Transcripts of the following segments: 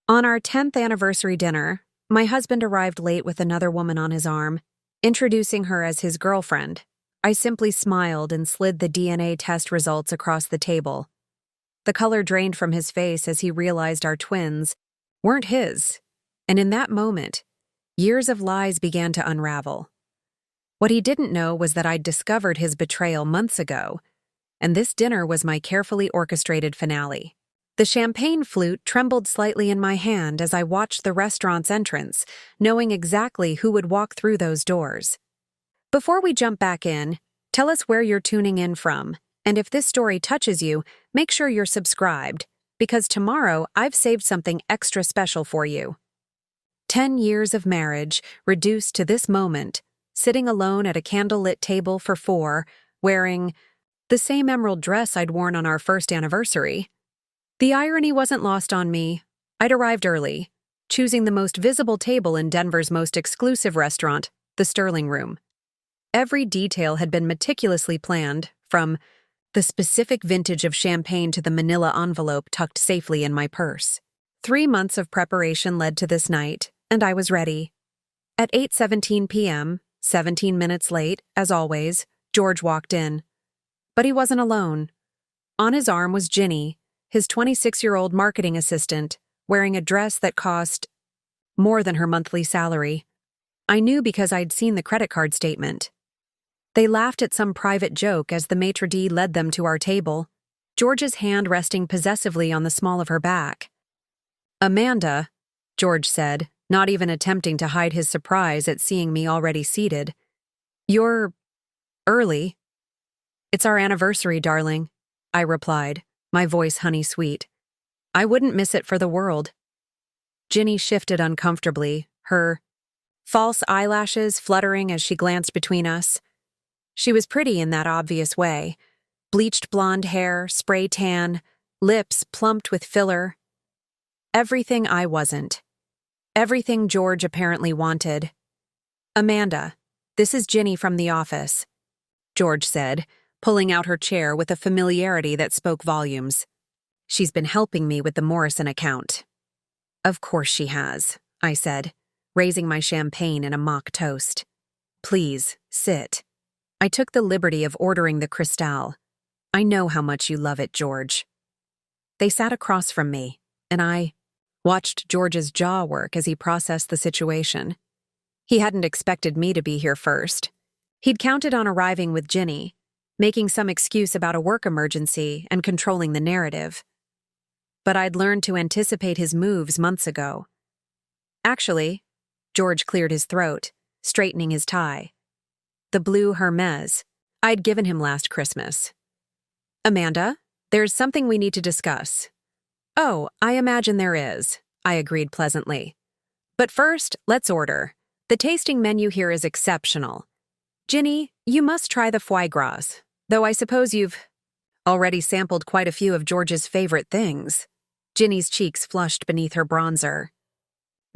On our 10th anniversary dinner, my husband arrived late with another woman on his arm, introducing her as his girlfriend. I simply smiled and slid the DNA test results across the table. The color drained from his face as he realized our twins weren't his, and in that moment, years of lies began to unravel. What he didn't know was that I'd discovered his betrayal months ago, and this dinner was my carefully orchestrated finale. The champagne flute trembled slightly in my hand as I watched the restaurant's entrance, knowing exactly who would walk through those doors. Before we jump back in, tell us where you're tuning in from, and if this story touches you, make sure you're subscribed, because tomorrow I've saved something extra special for you. 10 years of marriage reduced to this moment, sitting alone at a candlelit table for 4, wearing the same emerald dress I'd worn on our first anniversary. The irony wasn't lost on me. I'd arrived early, choosing the most visible table in Denver's most exclusive restaurant, the Sterling Room. Every detail had been meticulously planned, from the specific vintage of champagne to the manila envelope tucked safely in my purse. 3 months of preparation led to this night, and I was ready. At 8:17 p.m., 17 minutes late, as always, George walked in. But he wasn't alone. On his arm was Ginny, his 26-year-old marketing assistant, wearing a dress that cost more than her monthly salary. I knew because I'd seen the credit card statement. They laughed at some private joke as the maitre d' led them to our table, George's hand resting possessively on the small of her back. "Amanda," George said, not even attempting to hide his surprise at seeing me already seated. "You're early." "It's our anniversary, darling," I replied, my voice honey-sweet. "I wouldn't miss it for the world." Ginny shifted uncomfortably, her false eyelashes fluttering as she glanced between us. She was pretty in that obvious way. Bleached blonde hair, spray tan, lips plumped with filler. Everything I wasn't. Everything George apparently wanted. "Amanda, this is Ginny from the office," George said, pulling out her chair with a familiarity that spoke volumes. "She's been helping me with the Morrison account." "Of course she has," I said, raising my champagne in a mock toast. "Please, sit." I took the liberty of ordering the Cristal. "I know how much you love it, George." They sat across from me, and I watched George's jaw work as he processed the situation. He hadn't expected me to be here first. He'd counted on arriving with Ginny, making some excuse about a work emergency and controlling the narrative. But I'd learned to anticipate his moves months ago. "Actually," George cleared his throat, straightening his tie. "The blue Hermes I'd given him last Christmas." "Amanda, there's something we need to discuss." "Oh, I imagine there is," I agreed pleasantly. "But first, let's order. The tasting menu here is exceptional. Ginny, you must try the foie gras, though I suppose you've already sampled quite a few of George's favorite things." Ginny's cheeks flushed beneath her bronzer.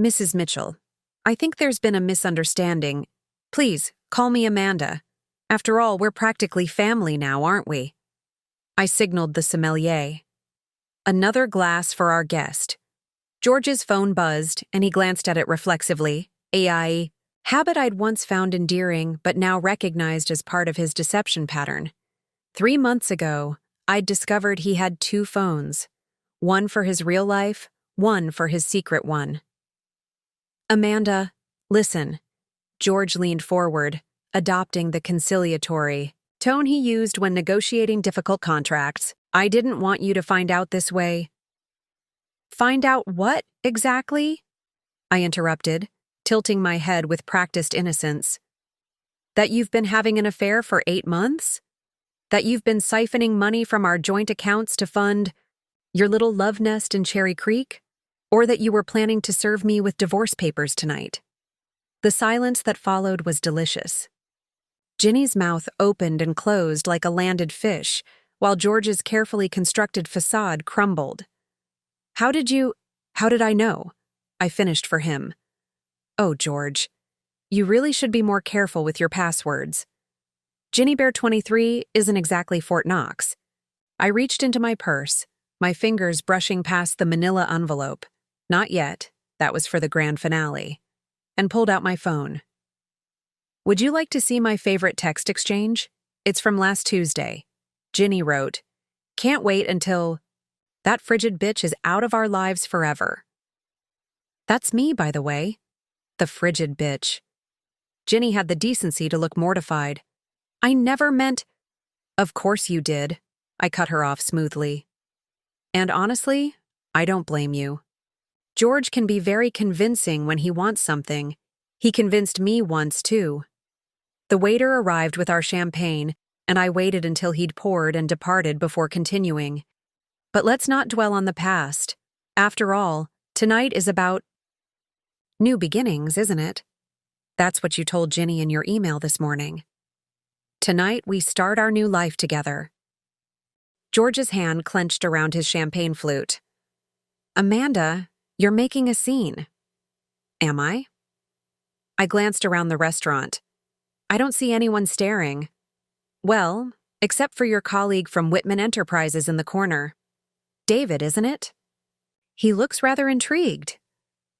"Mrs. Mitchell, I think there's been a misunderstanding. Please, call me Amanda. After all, we're practically family now, aren't we?" I signaled the sommelier. "Another glass for our guest." George's phone buzzed, and he glanced at it reflexively. A habit I'd once found endearing, but now recognized as part of his deception pattern. 3 months ago, I'd discovered he had 2 phones. One for his real life, one for his secret one. "Amanda, listen." George leaned forward, adopting the conciliatory tone he used when negotiating difficult contracts. "I didn't want you to find out this way." "Find out what, exactly?" I interrupted, tilting my head with practiced innocence. "That you've been having an affair for 8 months? That you've been siphoning money from our joint accounts to fund your little love nest in Cherry Creek? Or that you were planning to serve me with divorce papers tonight?" The silence that followed was delicious. Ginny's mouth opened and closed like a landed fish, while George's carefully constructed facade crumbled. How did I know?" I finished for him. "Oh, George, you really should be more careful with your passwords. Ginny Bear 23 isn't exactly Fort Knox." I reached into my purse, my fingers brushing past the manila envelope. Not yet. That was for the grand finale. And pulled out my phone. Would you like to see my favorite text exchange? It's from last Tuesday. Ginny wrote, "Can't wait until that frigid bitch is out of our lives forever." That's me, by the way. The frigid bitch. Ginny had the decency to look mortified. I never meant— Of course you did. I cut her off smoothly. And honestly, I don't blame you. George can be very convincing when he wants something. He convinced me once, too. The waiter arrived with our champagne, and I waited until he'd poured and departed before continuing. But let's not dwell on the past. After all, tonight is about new beginnings, isn't it? That's what you told Ginny in your email this morning. Tonight, we start our new life together. George's hand clenched around his champagne flute. Amanda, you're making a scene. Am I? I glanced around the restaurant. I don't see anyone staring. Well, except for your colleague from Whitman Enterprises in the corner. David, isn't it? He looks rather intrigued.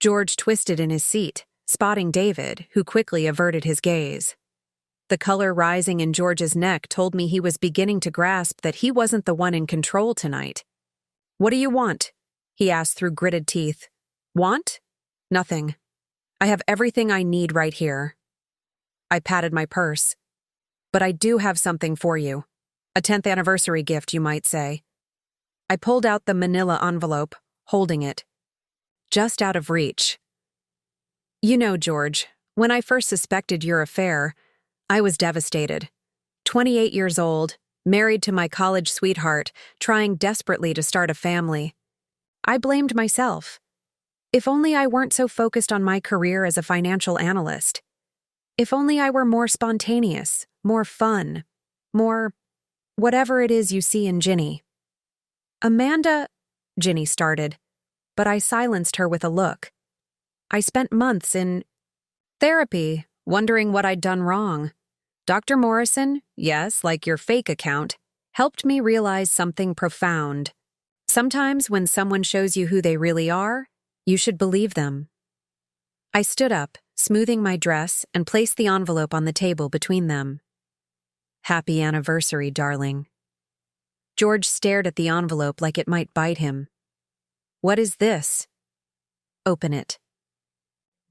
George twisted in his seat, spotting David, who quickly averted his gaze. The color rising in George's neck told me he was beginning to grasp that he wasn't the one in control tonight. What do you want? He asked through gritted teeth. Want? Nothing. I have everything I need right here. I patted my purse. But I do have something for you. A 10th anniversary gift, you might say. I pulled out the manila envelope, holding it. Just out of reach. You know, George, when I first suspected your affair, I was devastated. 28 years old, married to my college sweetheart, trying desperately to start a family. I blamed myself. If only I weren't so focused on my career as a financial analyst. If only I were more spontaneous, more fun, more whatever it is you see in Ginny. Amanda, Ginny started, but I silenced her with a look. I spent months in therapy, wondering what I'd done wrong. Dr. Morrison, yes, like your fake account, helped me realize something profound. Sometimes when someone shows you who they really are, you should believe them. I stood up, smoothing my dress, and placed the envelope on the table between them. Happy anniversary, darling. George stared at the envelope like it might bite him. What is this? Open it.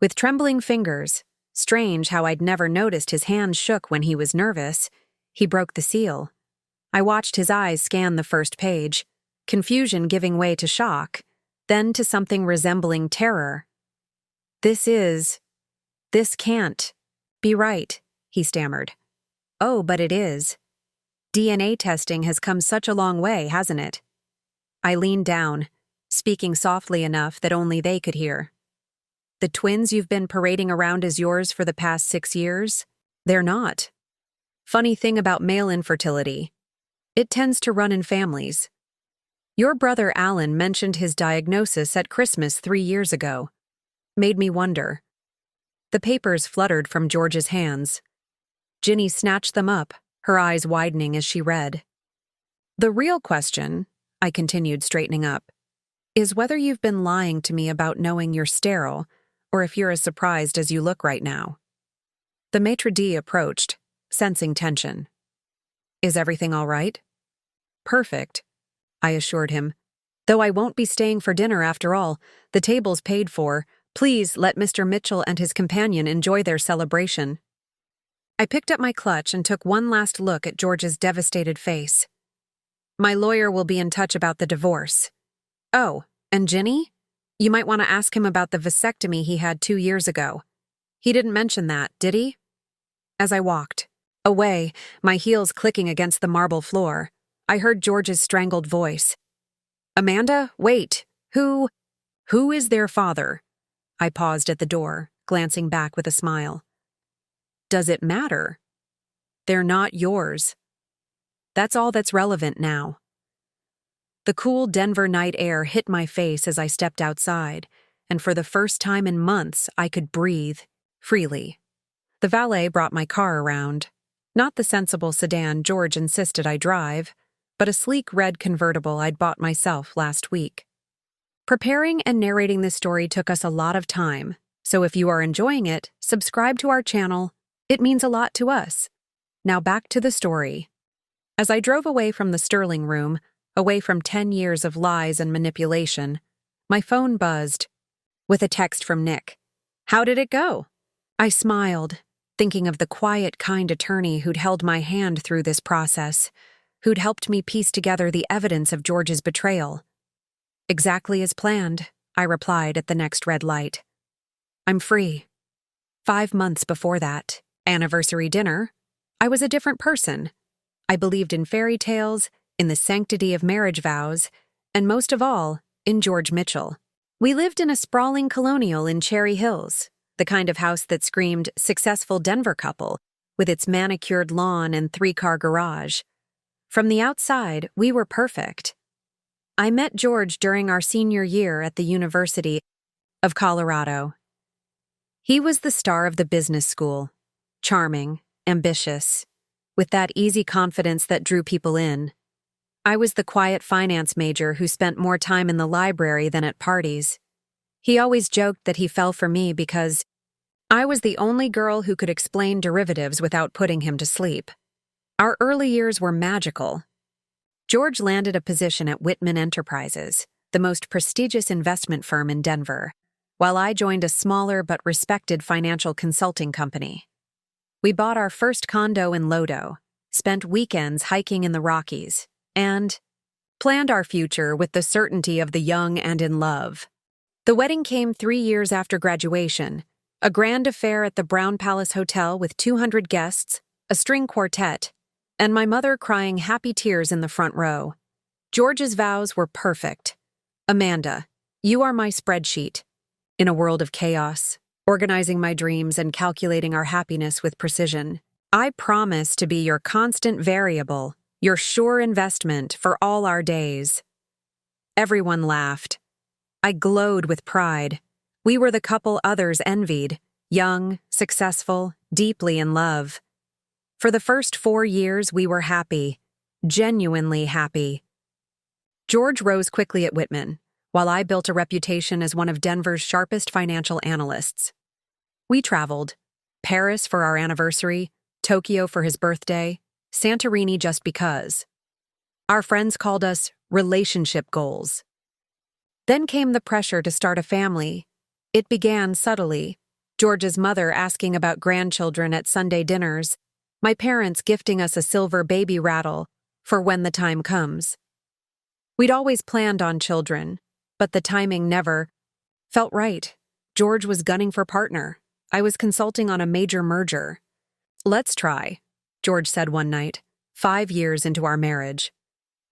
With trembling fingers, strange how I'd never noticed his hands shook when he was nervous, he broke the seal. I watched his eyes scan the first page, confusion giving way to shock, then to something resembling terror. This can't be right, he stammered. Oh, but it is. DNA testing has come such a long way, hasn't it? I leaned down, speaking softly enough that only they could hear. The twins you've been parading around as yours for the past 6 years? They're not. Funny thing about male infertility. It tends to run in families. Your brother Alan mentioned his diagnosis at Christmas 3 years ago. Made me wonder. The papers fluttered from George's hands. Ginny snatched them up, her eyes widening as she read. The real question, I continued, straightening up, is whether you've been lying to me about knowing you're sterile, or if you're as surprised as you look right now. The maitre d' approached, sensing tension. Is everything all right? Perfect, I assured him. Though I won't be staying for dinner after all, the table's paid for. Please let Mr. Mitchell and his companion enjoy their celebration. I picked up my clutch and took one last look at George's devastated face. My lawyer will be in touch about the divorce. Oh, and Ginny? You might want to ask him about the vasectomy he had 2 years ago. He didn't mention that, did he? As I walked away, my heels clicking against the marble floor, I heard George's strangled voice. Amanda, wait. Who is their father? I paused at the door, glancing back with a smile. Does it matter? They're not yours. That's all that's relevant now. The cool Denver night air hit my face as I stepped outside, and for the first time in months, I could breathe freely. The valet brought my car around. Not the sensible sedan George insisted I drive, but a sleek red convertible I'd bought myself last week. Preparing and narrating this story took us a lot of time, so if you are enjoying it, subscribe to our channel. It means a lot to us. Now back to the story. As I drove away from the Sterling room, away from 10 years of lies and manipulation, my phone buzzed with a text from Nick. "How did it go?" I smiled, thinking of the quiet, kind attorney who'd held my hand through this process, who'd helped me piece together the evidence of George's betrayal. "Exactly as planned," I replied at the next red light. "I'm free." 5 months before that anniversary dinner, I was a different person. I believed in fairy tales, in the sanctity of marriage vows, and most of all, in George Mitchell. We lived in a sprawling colonial in Cherry Hills, the kind of house that screamed successful Denver couple, with its manicured lawn and 3-car garage. From the outside, we were perfect. I met George during our senior year at the University of Colorado. He was the star of the business school, charming, ambitious, with that easy confidence that drew people in. I was the quiet finance major who spent more time in the library than at parties. He always joked that he fell for me because I was the only girl who could explain derivatives without putting him to sleep. Our early years were magical. George landed a position at Whitman Enterprises, the most prestigious investment firm in Denver, while I joined a smaller but respected financial consulting company. We bought our first condo in Lodo, spent weekends hiking in the Rockies, and planned our future with the certainty of the young and in love. The wedding came 3 years after graduation, a grand affair at the Brown Palace Hotel with 200 guests, a string quartet, and my mother crying happy tears in the front row. George's vows were perfect. "Amanda, you are my spreadsheet." In a world of chaos, organizing my dreams and calculating our happiness with precision, "I promise to be your constant variable, your sure investment for all our days." Everyone laughed. I glowed with pride. We were the couple others envied, young, successful, deeply in love. For the first 4 years, we were happy, genuinely happy. George rose quickly at Whitman, while I built a reputation as one of Denver's sharpest financial analysts. We traveled: Paris for our anniversary, Tokyo for his birthday, Santorini just because. Our friends called us relationship goals. Then came the pressure to start a family. It began subtly, George's mother asking about grandchildren at Sunday dinners, my parents gifting us a silver baby rattle for when the time comes. We'd always planned on children, but the timing never felt right. George was gunning for partner. I was consulting on a major merger. "Let's try," George said one night, 5 years into our marriage.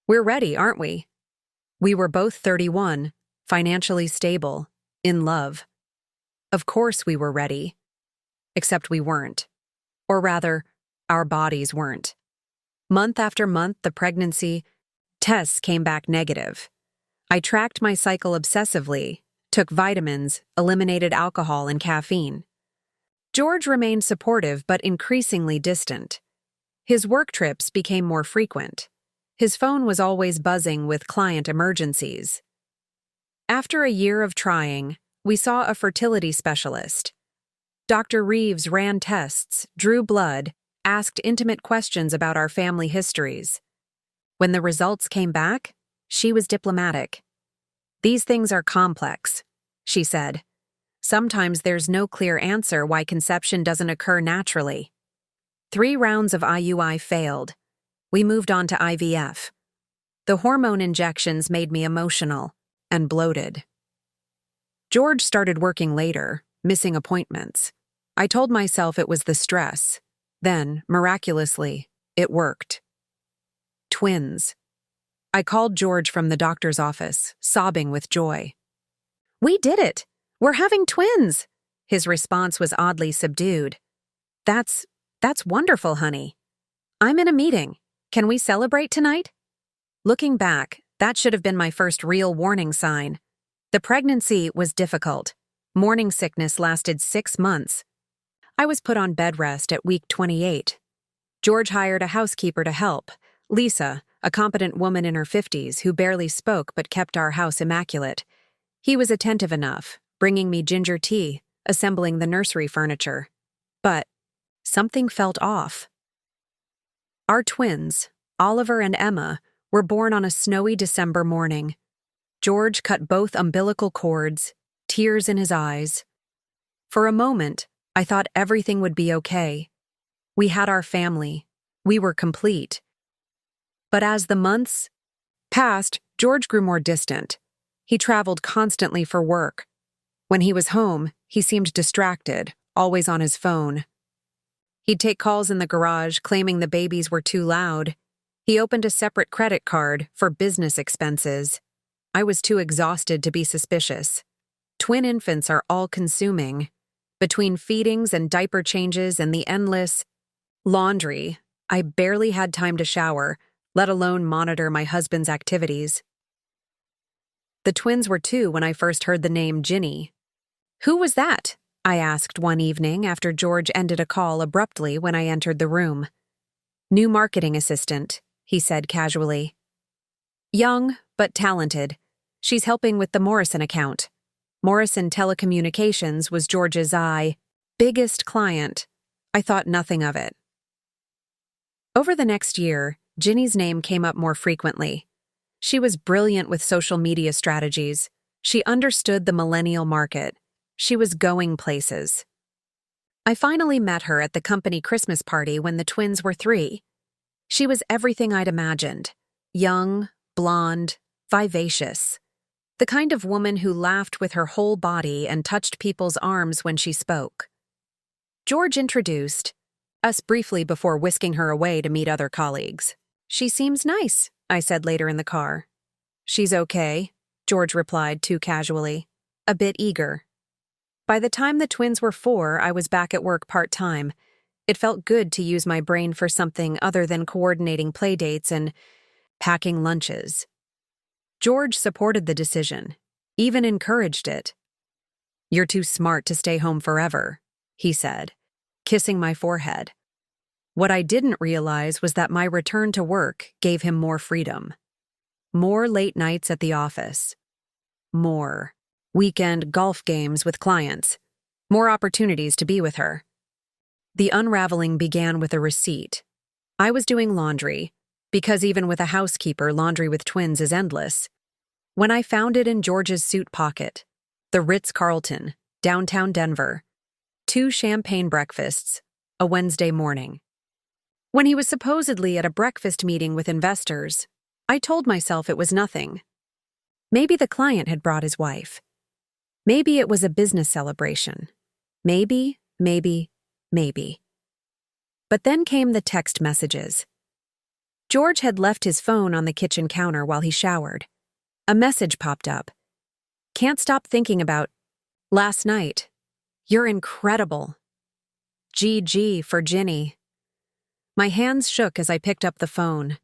"We're ready, aren't we?" We were both 31, financially stable, in love. Of course we were ready. Except we weren't. Or rather, our bodies weren't. Month after month, the pregnancy tests came back negative. I tracked my cycle obsessively, took vitamins, eliminated alcohol and caffeine. George remained supportive but increasingly distant. His work trips became more frequent. His phone was always buzzing with client emergencies. After a year of trying, we saw a fertility specialist. Dr. Reeves ran tests, drew blood, asked intimate questions about our family histories. When the results came back, she was diplomatic. "These things are complex," she said. "Sometimes there's no clear answer why conception doesn't occur naturally." 3 rounds of IUI failed. We moved on to IVF. The hormone injections made me emotional and bloated. George started working later, missing appointments. I told myself it was the stress. Then, miraculously, it worked. Twins. I called George from the doctor's office, sobbing with joy. "We did it! We're having twins!" His response was oddly subdued. That's wonderful, honey. I'm in a meeting. Can we celebrate tonight?" Looking back, that should have been my first real warning sign. The pregnancy was difficult. Morning sickness lasted 6 months. I was put on bed rest at week 28. George hired a housekeeper to help, Lisa, a competent woman in her 50s who barely spoke but kept our house immaculate. He was attentive enough, bringing me ginger tea, assembling the nursery furniture. But something felt off. Our twins, Oliver and Emma, were born on a snowy December morning. George cut both umbilical cords, tears in his eyes. For a moment, I thought everything would be okay. We had our family. We were complete. But as the months passed, George grew more distant. He traveled constantly for work. When he was home, he seemed distracted, always on his phone. He'd take calls in the garage, claiming the babies were too loud. He opened a separate credit card for business expenses. I was too exhausted to be suspicious. Twin infants are all-consuming. Between feedings and diaper changes and the endless laundry, I barely had time to shower, let alone monitor my husband's activities. The twins were 2 when I first heard the name Ginny. "Who was that?" I asked one evening after George ended a call abruptly when I entered the room. "New marketing assistant," he said casually. "Young, but talented. She's helping with the Morrison account." Morrison Telecommunications was George's biggest client. I thought nothing of it. Over the next year, Ginny's name came up more frequently. She was brilliant with social media strategies. She understood the millennial market. She was going places. I finally met her at the company Christmas party when the twins were 3. She was everything I'd imagined. Young, blonde, vivacious. The kind of woman who laughed with her whole body and touched people's arms when she spoke. George introduced us briefly before whisking her away to meet other colleagues. "She seems nice," I said later in the car. "She's okay," George replied too casually, a bit eager. By the time the twins were 4, I was back at work part-time. It felt good to use my brain for something other than coordinating playdates and packing lunches. George supported the decision, even encouraged it. "You're too smart to stay home forever," he said, kissing my forehead. What I didn't realize was that my return to work gave him more freedom. More late nights at the office. More weekend golf games with clients. More opportunities to be with her. The unraveling began with a receipt. I was doing laundry, because even with a housekeeper, laundry with twins is endless, when I found it in George's suit pocket. The Ritz-Carlton, downtown Denver. 2 champagne breakfasts, a Wednesday morning. When he was supposedly at a breakfast meeting with investors, I told myself it was nothing. Maybe the client had brought his wife. Maybe it was a business celebration. Maybe. But then came the text messages. George had left his phone on the kitchen counter while he showered. A message popped up. "Can't stop thinking about last night. You're incredible. GG for Ginny." My hands shook as I picked up the phone.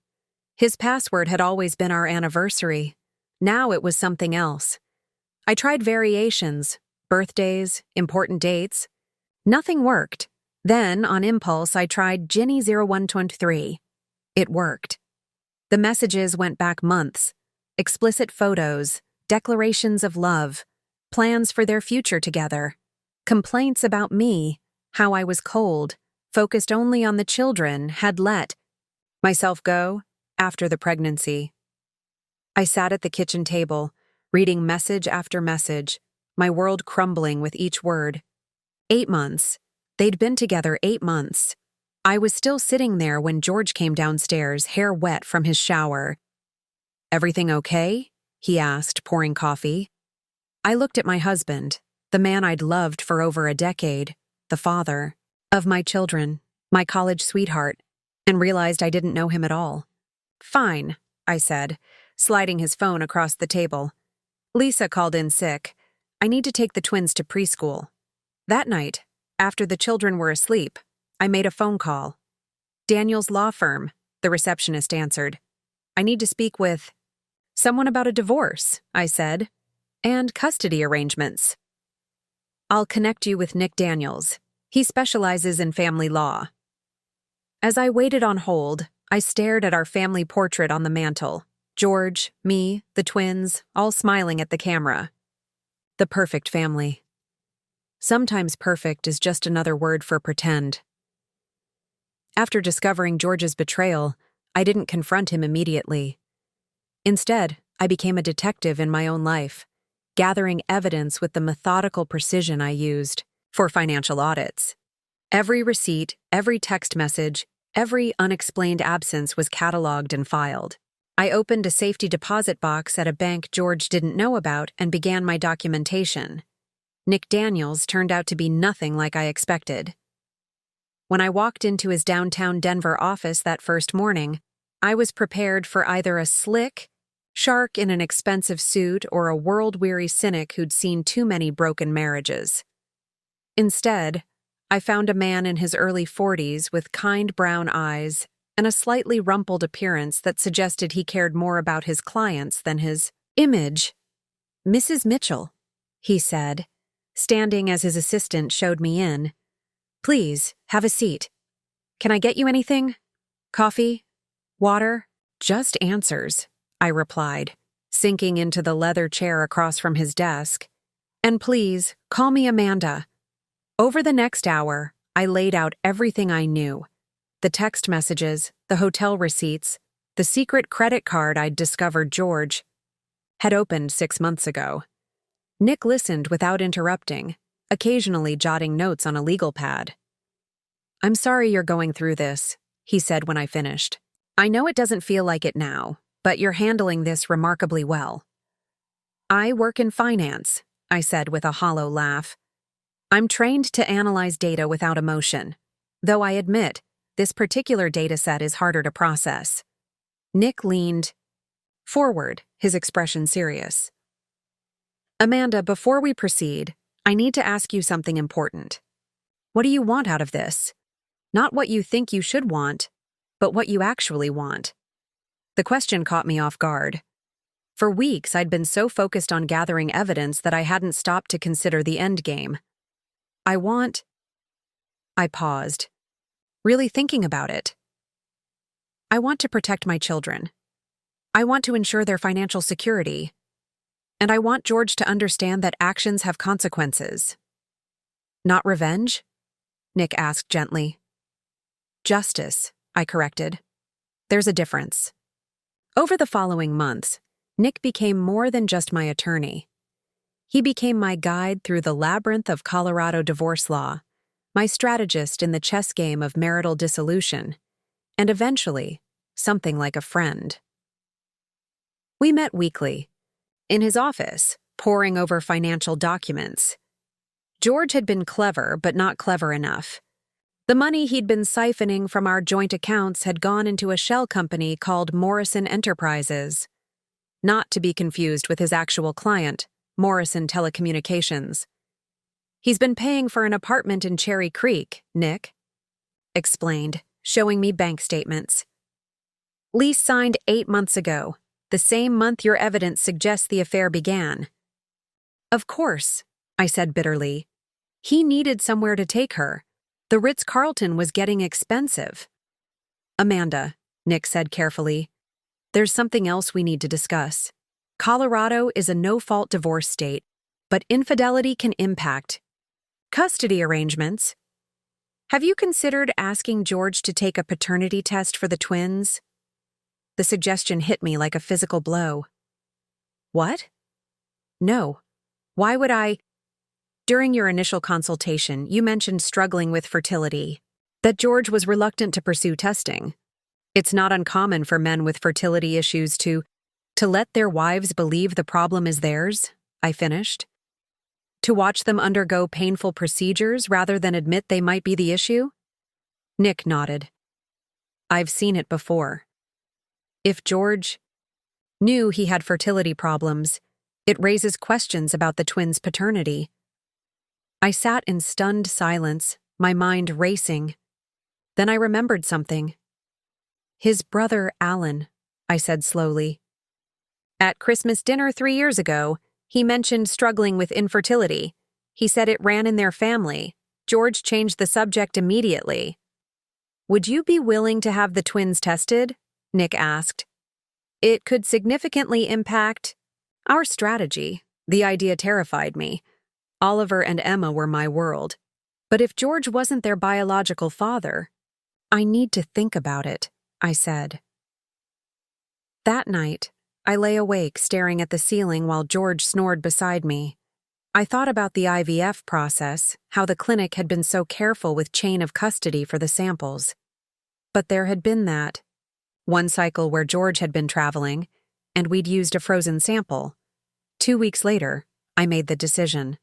His password had always been our anniversary. Now it was something else. I tried variations, birthdays, important dates. Nothing worked. Then, on impulse, I tried Ginny0123. It worked. The messages went back months. Explicit photos, declarations of love, plans for their future together, complaints about me, how I was cold, focused only on the children, had let myself go after the pregnancy. I sat at the kitchen table, reading message after message, my world crumbling with each word. 8 months. They'd been together 8 months. I was still sitting there when George came downstairs, hair wet from his shower. "Everything okay?" he asked, pouring coffee. I looked at my husband, the man I'd loved for over a decade, the father of my children, my college sweetheart, and realized I didn't know him at all. "Fine," I said, sliding his phone across the table. "Lisa called in sick. I need to take the twins to preschool." That night, after the children were asleep, I made a phone call. "Daniel's law firm," the receptionist answered. "I need to speak with someone about a divorce," I said, "and custody arrangements." "I'll connect you with Nick Daniels. He specializes in family law." As I waited on hold, I stared at our family portrait on the mantel. George, me, the twins, all smiling at the camera. The perfect family. Sometimes perfect is just another word for pretend. After discovering George's betrayal, I didn't confront him immediately. Instead, I became a detective in my own life, gathering evidence with the methodical precision I used for financial audits. Every receipt, every text message, every unexplained absence was cataloged and filed. I opened a safety deposit box at a bank George didn't know about and began my documentation. Nick Daniels turned out to be nothing like I expected. When I walked into his downtown Denver office that first morning, I was prepared for either a slick shark in an expensive suit or a world-weary cynic who'd seen too many broken marriages. Instead, I found a man in his early 40s with kind brown eyes and a slightly rumpled appearance that suggested he cared more about his clients than his image. "Mrs. Mitchell," he said, standing as his assistant showed me in. "Please, have a seat. Can I get you anything? Coffee? Water?" "Just answers," I replied, sinking into the leather chair across from his desk. "And please, call me Amanda." Over the next hour, I laid out everything I knew. The text messages, the hotel receipts, the secret credit card I'd discovered George had opened 6 months ago. Nick listened without interrupting, occasionally jotting notes on a legal pad. "I'm sorry you're going through this," he said when I finished. "I know it doesn't feel like it now, but you're handling this remarkably well." "I work in finance," I said with a hollow laugh. "I'm trained to analyze data without emotion, though I admit this particular data set is harder to process." Nick leaned forward, his expression serious. "Amanda, before we proceed, I need to ask you something important. What do you want out of this? Not what you think you should want, but what you actually want." The question caught me off guard. For weeks, I'd been so focused on gathering evidence that I hadn't stopped to consider the end game. I paused, really thinking about it. "I want to protect my children. I want to ensure their financial security. And I want George to understand that actions have consequences." "Not revenge?" Nick asked gently. "Justice," I corrected. "There's a difference." Over the following months, Nick became more than just my attorney. He became my guide through the labyrinth of Colorado divorce law, my strategist in the chess game of marital dissolution, and eventually, something like a friend. We met weekly, in his office, poring over financial documents. George had been clever, but not clever enough. The money he'd been siphoning from our joint accounts had gone into a shell company called Morrison Enterprises, not to be confused with his actual client, Morrison Telecommunications. "He's been paying for an apartment in Cherry Creek," Nick explained, showing me bank statements. "Lease signed 8 months ago, the same month your evidence suggests the affair began." "Of course," I said bitterly. "He needed somewhere to take her. The Ritz-Carlton was getting expensive." "Amanda," Nick said carefully, "there's something else we need to discuss. Colorado is a no-fault divorce state, but infidelity can impact custody arrangements. Have you considered asking George to take a paternity test for the twins?" The suggestion hit me like a physical blow. "What?" "No. Why would I?" "During your initial consultation, you mentioned struggling with fertility, that George was reluctant to pursue testing. It's not uncommon for men with fertility issues to let their wives believe the problem is theirs," I finished. "To watch them undergo painful procedures rather than admit they might be the issue?" Nick nodded. "I've seen it before. If George knew he had fertility problems, it raises questions about the twins' paternity." I sat in stunned silence, my mind racing. Then I remembered something. "His brother, Alan," I said slowly. "At Christmas dinner 3 years ago, he mentioned struggling with infertility. He said it ran in their family. George changed the subject immediately." "Would you be willing to have the twins tested?" Nick asked. "It could significantly impact our strategy." The idea terrified me. Oliver and Emma were my world. But if George wasn't their biological father, I need to think about it, I said. That night, I lay awake staring at the ceiling while George snored beside me. I thought about the IVF process, how the clinic had been so careful with chain of custody for the samples. But there had been that one cycle where George had been traveling, and we'd used a frozen sample. 2 weeks later, I made the decision.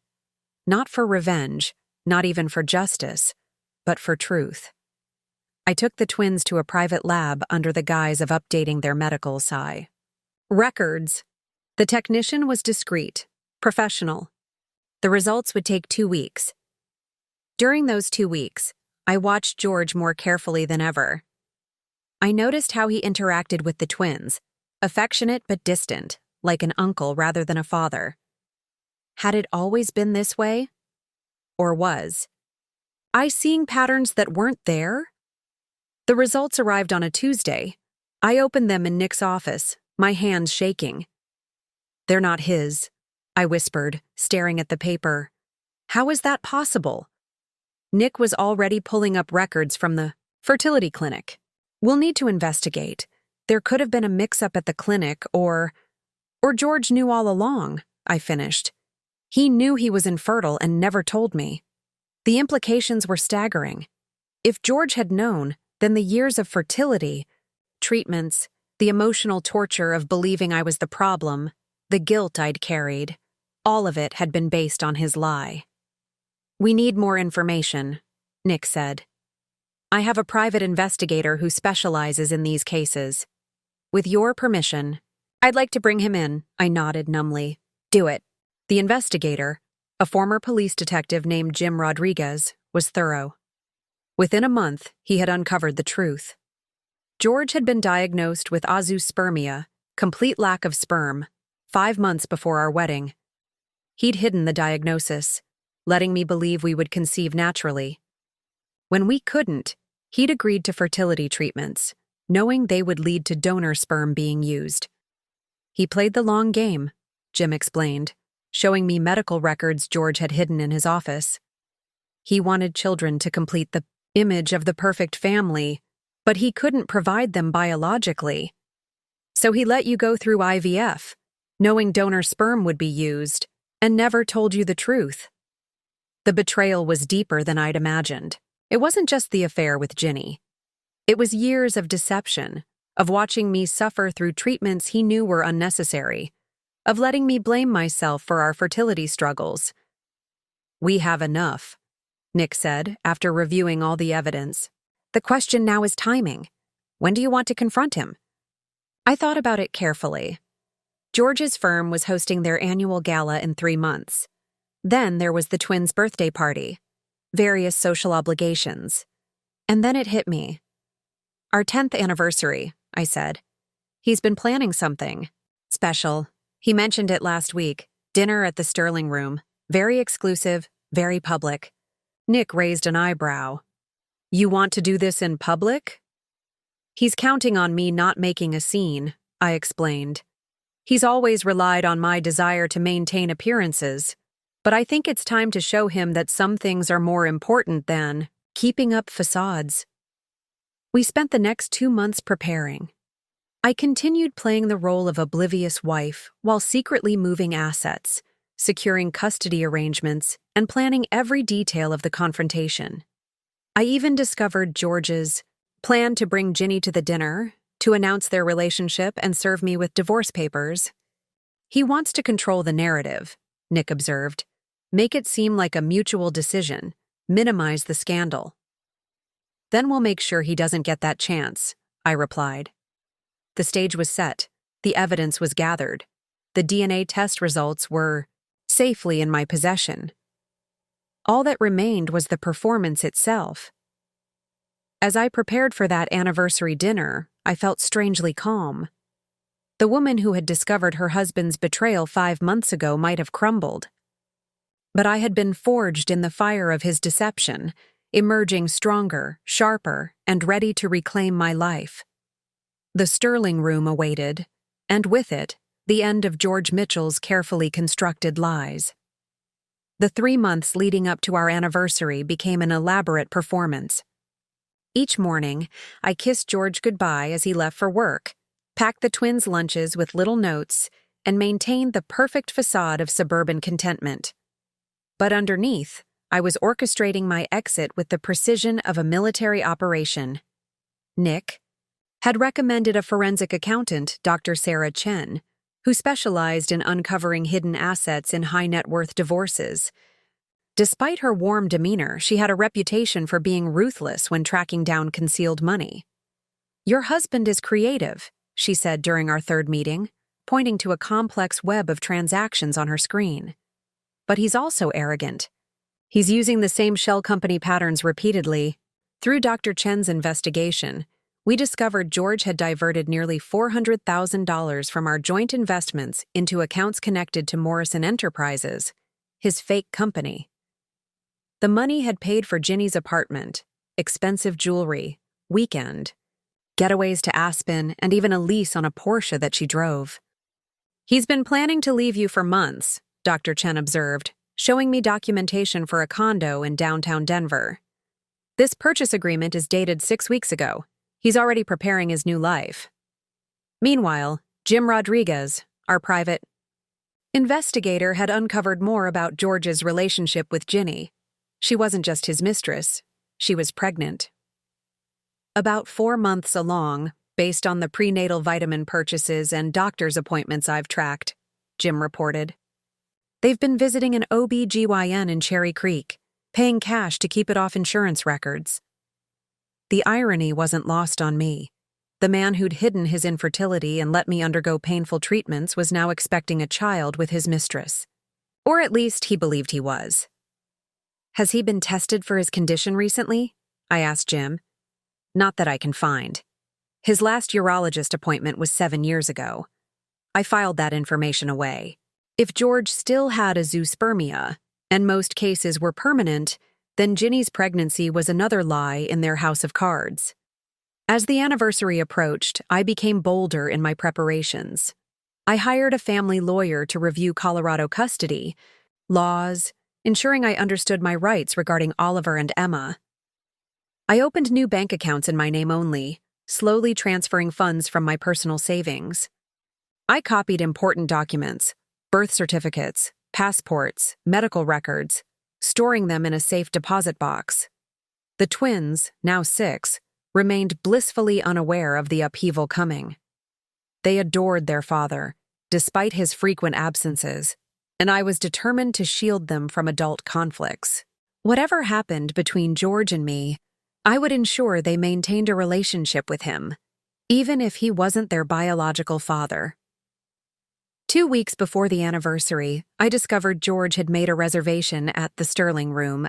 Not for revenge, not even for justice, but for truth. I took the twins to a private lab under the guise of updating their medical sci. Records. The technician was discreet, professional. The results would take 2 weeks. During those 2 weeks, I watched George more carefully than ever. I noticed how he interacted with the twins, affectionate but distant, like an uncle rather than a father. Had it always been this way? Or was I seeing patterns that weren't there? The results arrived on a Tuesday. I opened them in Nick's office, my hands shaking. "They're not his," I whispered, staring at the paper. "How is that possible?" Nick was already pulling up records from the fertility clinic. "We'll need to investigate. There could have been a mix-up at the clinic, or George knew all along," I finished. "He knew he was infertile and never told me." The implications were staggering. If George had known, then the years of fertility, treatments, the emotional torture of believing I was the problem, the guilt I'd carried, all of it had been based on his lie. "We need more information," Nick said. "I have a private investigator who specializes in these cases. With your permission, I'd like to bring him in," I nodded numbly. "Do it." The investigator, a former police detective named Jim Rodriguez, was thorough. Within a month, he had uncovered the truth. George had been diagnosed with azoospermia, complete lack of sperm, 5 months before our wedding. He'd hidden the diagnosis, letting me believe we would conceive naturally. When we couldn't, he'd agreed to fertility treatments, knowing they would lead to donor sperm being used. He played the long game, Jim explained, showing me medical records George had hidden in his office. He wanted children to complete the image of the perfect family, but he couldn't provide them biologically. So he let you go through IVF, knowing donor sperm would be used, and never told you the truth. The betrayal was deeper than I'd imagined. It wasn't just the affair with Ginny. It was years of deception, of watching me suffer through treatments he knew were unnecessary, of letting me blame myself for our fertility struggles. "We have enough," Nick said after reviewing all the evidence. "The question now is timing. When do you want to confront him?" I thought about it carefully. George's firm was hosting their annual gala in 3 months. Then there was the twins' birthday party, various social obligations. And then it hit me. "Our 10th anniversary," I said. "He's been planning something special. He mentioned it last week. Dinner at the Sterling Room. Very exclusive, very public." Nick raised an eyebrow. "You want to do this in public?" "He's counting on me not making a scene," I explained. "He's always relied on my desire to maintain appearances, but I think it's time to show him that some things are more important than keeping up facades." We spent the next 2 months preparing. I continued playing the role of oblivious wife while secretly moving assets, securing custody arrangements, and planning every detail of the confrontation. I even discovered George's plan to bring Ginny to the dinner, to announce their relationship and serve me with divorce papers. "He wants to control the narrative," Nick observed. "Make it seem like a mutual decision, minimize the scandal." "Then we'll make sure he doesn't get that chance," I replied. The stage was set, the evidence was gathered, the DNA test results were safely in my possession. All that remained was the performance itself. As I prepared for that anniversary dinner, I felt strangely calm. The woman who had discovered her husband's betrayal 5 months ago might have crumbled. But I had been forged in the fire of his deception, emerging stronger, sharper, and ready to reclaim my life. The Sterling Room awaited, and with it, The end of George Mitchell's carefully constructed lies. The 3 months leading up to our anniversary became an elaborate performance. Each morning, I kissed George goodbye as he left for work, packed the twins' lunches with little notes, and maintained the perfect facade of suburban contentment. But underneath, I was orchestrating my exit with the precision of a military operation. Nick had recommended a forensic accountant, Dr. Sarah Chen, who specialized in uncovering hidden assets in high-net-worth divorces. Despite her warm demeanor, she had a reputation for being ruthless when tracking down concealed money. "Your husband is creative," she said during our third meeting, pointing to a complex web of transactions on her screen. "But he's also arrogant. He's using the same shell company patterns repeatedly." Through Dr. Chen's investigation, we discovered George had diverted nearly $400,000 from our joint investments into accounts connected to Morrison Enterprises, his fake company. The money had paid for Ginny's apartment, expensive jewelry, weekend, getaways to Aspen, and even a lease on a Porsche that she drove. "He's been planning to leave you for months," Dr. Chen observed, showing me documentation for a condo in downtown Denver. "This purchase agreement is dated 6 weeks ago. He's already preparing his new life." Meanwhile, Jim Rodriguez, our private investigator, had uncovered more about George's relationship with Ginny. She wasn't just his mistress, she was pregnant. "About 4 months along, based on the prenatal vitamin purchases and doctor's appointments I've tracked," Jim reported. "They've been visiting an OB/GYN in Cherry Creek, paying cash to keep it off insurance records." The irony wasn't lost on me. The man who'd hidden his infertility and let me undergo painful treatments was now expecting a child with his mistress. Or at least he believed he was. "Has he been tested for his condition recently?" I asked Jim. "Not that I can find. His last urologist appointment was 7 years ago." I filed that information away. If George still had a zoospermia, and most cases were permanent, then Ginny's pregnancy was another lie in their house of cards. As the anniversary approached, I became bolder in my preparations. I hired a family lawyer to review Colorado custody laws, ensuring I understood my rights regarding Oliver and Emma. I opened new bank accounts in my name only, slowly transferring funds from my personal savings. I copied important documents, birth certificates, passports, medical records, storing them in a safe deposit box. The twins, now 6, remained blissfully unaware of the upheaval coming. They adored their father, despite his frequent absences, and I was determined to shield them from adult conflicts. Whatever happened between George and me, I would ensure they maintained a relationship with him, even if he wasn't their biological father. 2 weeks before the anniversary, I discovered George had made a reservation at the Sterling Room,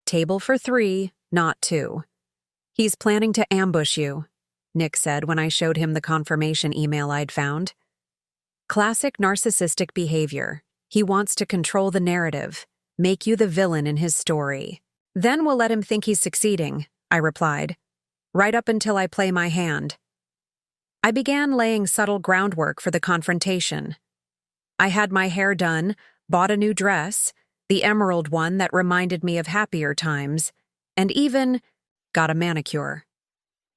table for 3, not 2. "He's planning to ambush you," Nick said when I showed him the confirmation email I'd found. "Classic narcissistic behavior. He wants to control the narrative, make you the villain in his story. Then we'll let him think he's succeeding," I replied, "right up until I play my hand." I began laying subtle groundwork for the confrontation. I had my hair done, bought a new dress, the emerald one that reminded me of happier times, and even got a manicure.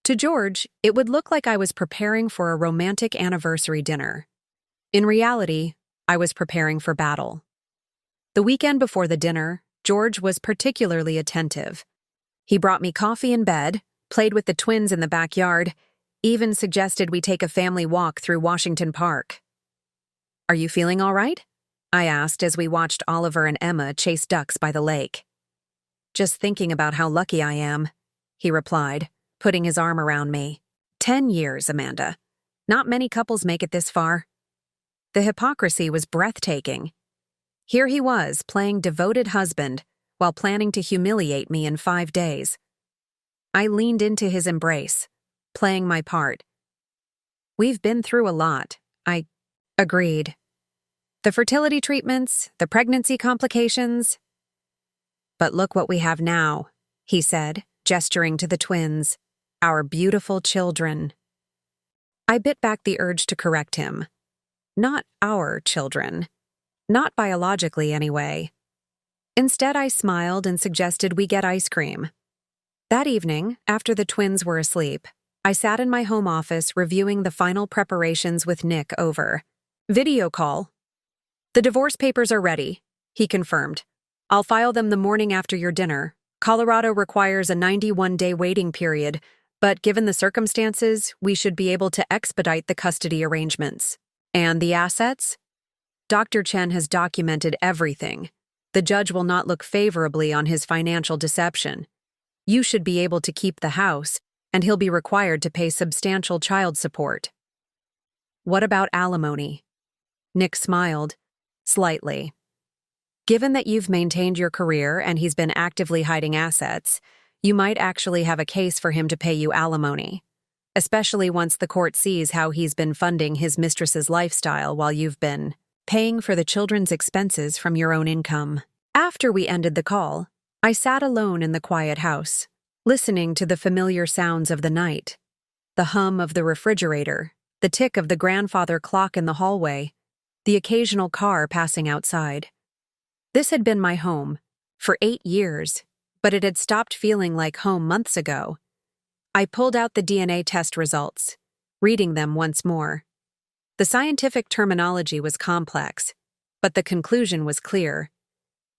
To George, it would look like I was preparing for a romantic anniversary dinner. In reality, I was preparing for battle. The weekend before the dinner, George was particularly attentive. He brought me coffee in bed, played with the twins in the backyard, even suggested we take a family walk through Washington Park. "Are you feeling all right?" I asked as we watched Oliver and Emma chase ducks by the lake. "Just thinking about how lucky I am," he replied, putting his arm around me. 10 years, Amanda. Not many couples make it this far." The hypocrisy was breathtaking. Here he was, playing devoted husband, while planning to humiliate me in 5 days. I leaned into his embrace, playing my part. "We've been through a lot," I agreed. "The fertility treatments, the pregnancy complications. But look what we have now," he said, gesturing to the twins, "our beautiful children." I bit back the urge to correct him. Not our children. Not biologically, anyway. Instead, I smiled and suggested we get ice cream. That evening, after the twins were asleep, I sat in my home office reviewing the final preparations with Nick over video call. "The divorce papers are ready," he confirmed. "I'll file them the morning after your dinner. Colorado requires a 91-day waiting period, but given the circumstances, we should be able to expedite the custody arrangements. And the assets? Dr. Chen has documented everything. The judge will not look favorably on his financial deception. You should be able to keep the house, and he'll be required to pay substantial child support." "What about alimony?" Nick smiled, slightly. "Given that you've maintained your career and he's been actively hiding assets, you might actually have a case for him to pay you alimony, especially once the court sees how he's been funding his mistress's lifestyle while you've been paying for the children's expenses from your own income." After we ended the call, I sat alone in the quiet house, listening to the familiar sounds of the night. The hum of the refrigerator, the tick of the grandfather clock in the hallway, the occasional car passing outside. This had been my home for 8 years, but it had stopped feeling like home months ago. I pulled out the DNA test results, reading them once more. The scientific terminology was complex, but the conclusion was clear.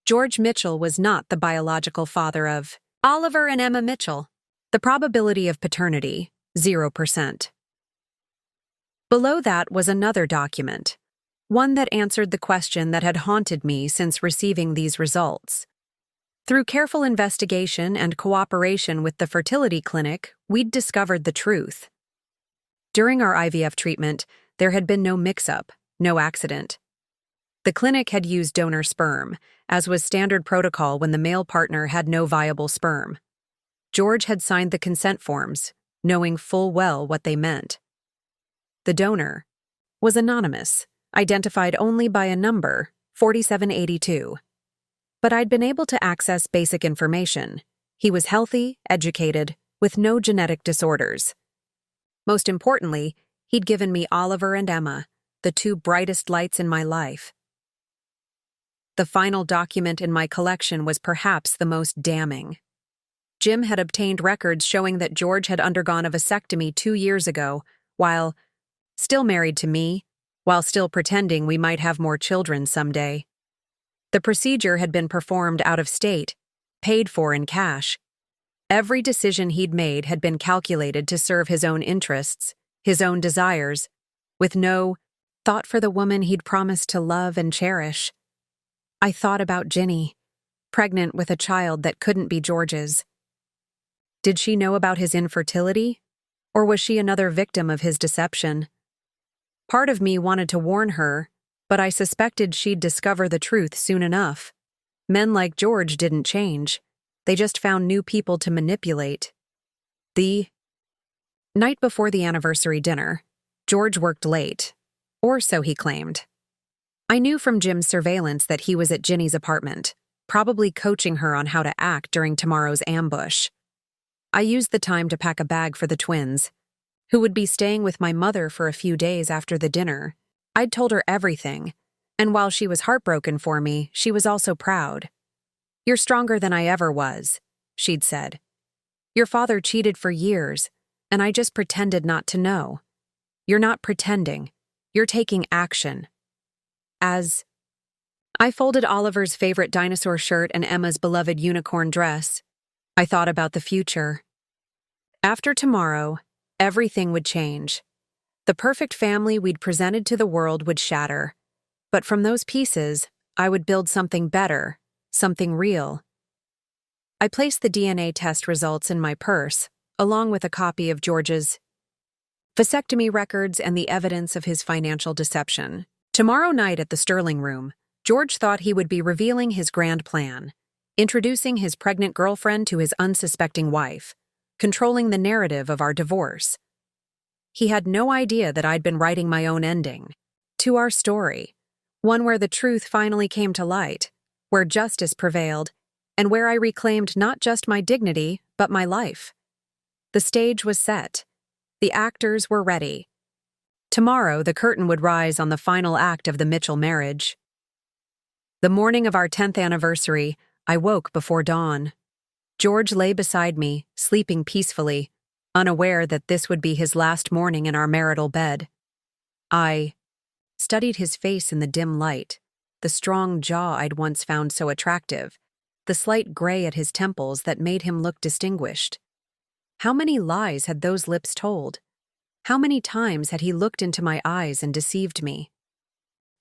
George Mitchell was not the biological father of Oliver and Emma Mitchell. The probability of paternity, 0%. Below that was another document, one that answered the question that had haunted me since receiving these results. Through careful investigation and cooperation with the fertility clinic, we'd discovered the truth. During our IVF treatment, there had been no mix-up, no accident. The clinic had used donor sperm, as was standard protocol when the male partner had no viable sperm. George had signed the consent forms, knowing full well what they meant. The donor was anonymous, identified only by a number, 4782. But I'd been able to access basic information. He was healthy, educated, with no genetic disorders. Most importantly, he'd given me Oliver and Emma, the 2 brightest lights in my life. The final document in my collection was perhaps the most damning. Jim had obtained records showing that George had undergone a vasectomy 2 years ago, while still married to me, while still pretending we might have more children someday. The procedure had been performed out of state, paid for in cash. Every decision he'd made had been calculated to serve his own interests, his own desires, with no thought for the woman he'd promised to love and cherish. I thought about Ginny, pregnant with a child that couldn't be George's. Did she know about his infertility, or was she another victim of his deception? Part of me wanted to warn her, but I suspected she'd discover the truth soon enough. Men like George didn't change. They just found new people to manipulate. The night before the anniversary dinner, George worked late, or so he claimed. I knew from Jim's surveillance that he was at Ginny's apartment, probably coaching her on how to act during tomorrow's ambush. I used the time to pack a bag for the twins, who would be staying with my mother for a few days after the dinner. I'd told her everything, and while she was heartbroken for me, she was also proud. "You're stronger than I ever was," she'd said. "Your father cheated for years, and I just pretended not to know. You're not pretending. You're taking action." As I folded Oliver's favorite dinosaur shirt and Emma's beloved unicorn dress, I thought about the future. After tomorrow, everything would change. The perfect family we'd presented to the world would shatter. But from those pieces, I would build something better, something real. I placed the DNA test results in my purse, along with a copy of George's vasectomy records and the evidence of his financial deception. Tomorrow night at the Sterling Room, George thought he would be revealing his grand plan, introducing his pregnant girlfriend to his unsuspecting wife, controlling the narrative of our divorce. He had no idea that I'd been writing my own ending to our story, one where the truth finally came to light, where justice prevailed, and where I reclaimed not just my dignity, but my life. The stage was set. The actors were ready. Tomorrow, the curtain would rise on the final act of the Mitchell marriage. The morning of our 10th anniversary, I woke before dawn. George lay beside me, sleeping peacefully, unaware that this would be his last morning in our marital bed. I studied his face in the dim light, the strong jaw I'd once found so attractive, the slight gray at his temples that made him look distinguished. How many lies had those lips told? How many times had he looked into my eyes and deceived me?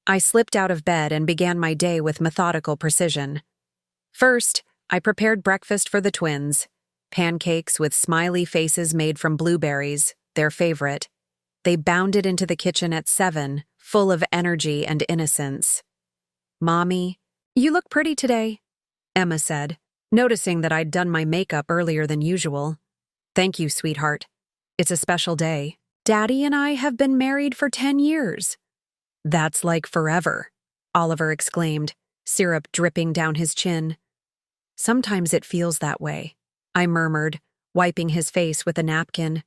I slipped out of bed and began my day with methodical precision. First, I prepared breakfast for the twins, pancakes with smiley faces made from blueberries, their favorite. They bounded into the kitchen at 7, full of energy and innocence. "Mommy, you look pretty today," Emma said, noticing that I'd done my makeup earlier than usual. "Thank you, sweetheart. It's a special day. Daddy and I have been married for 10 years. "That's like forever," Oliver exclaimed, syrup dripping down his chin. "Sometimes it feels that way," I murmured, wiping his face with a napkin.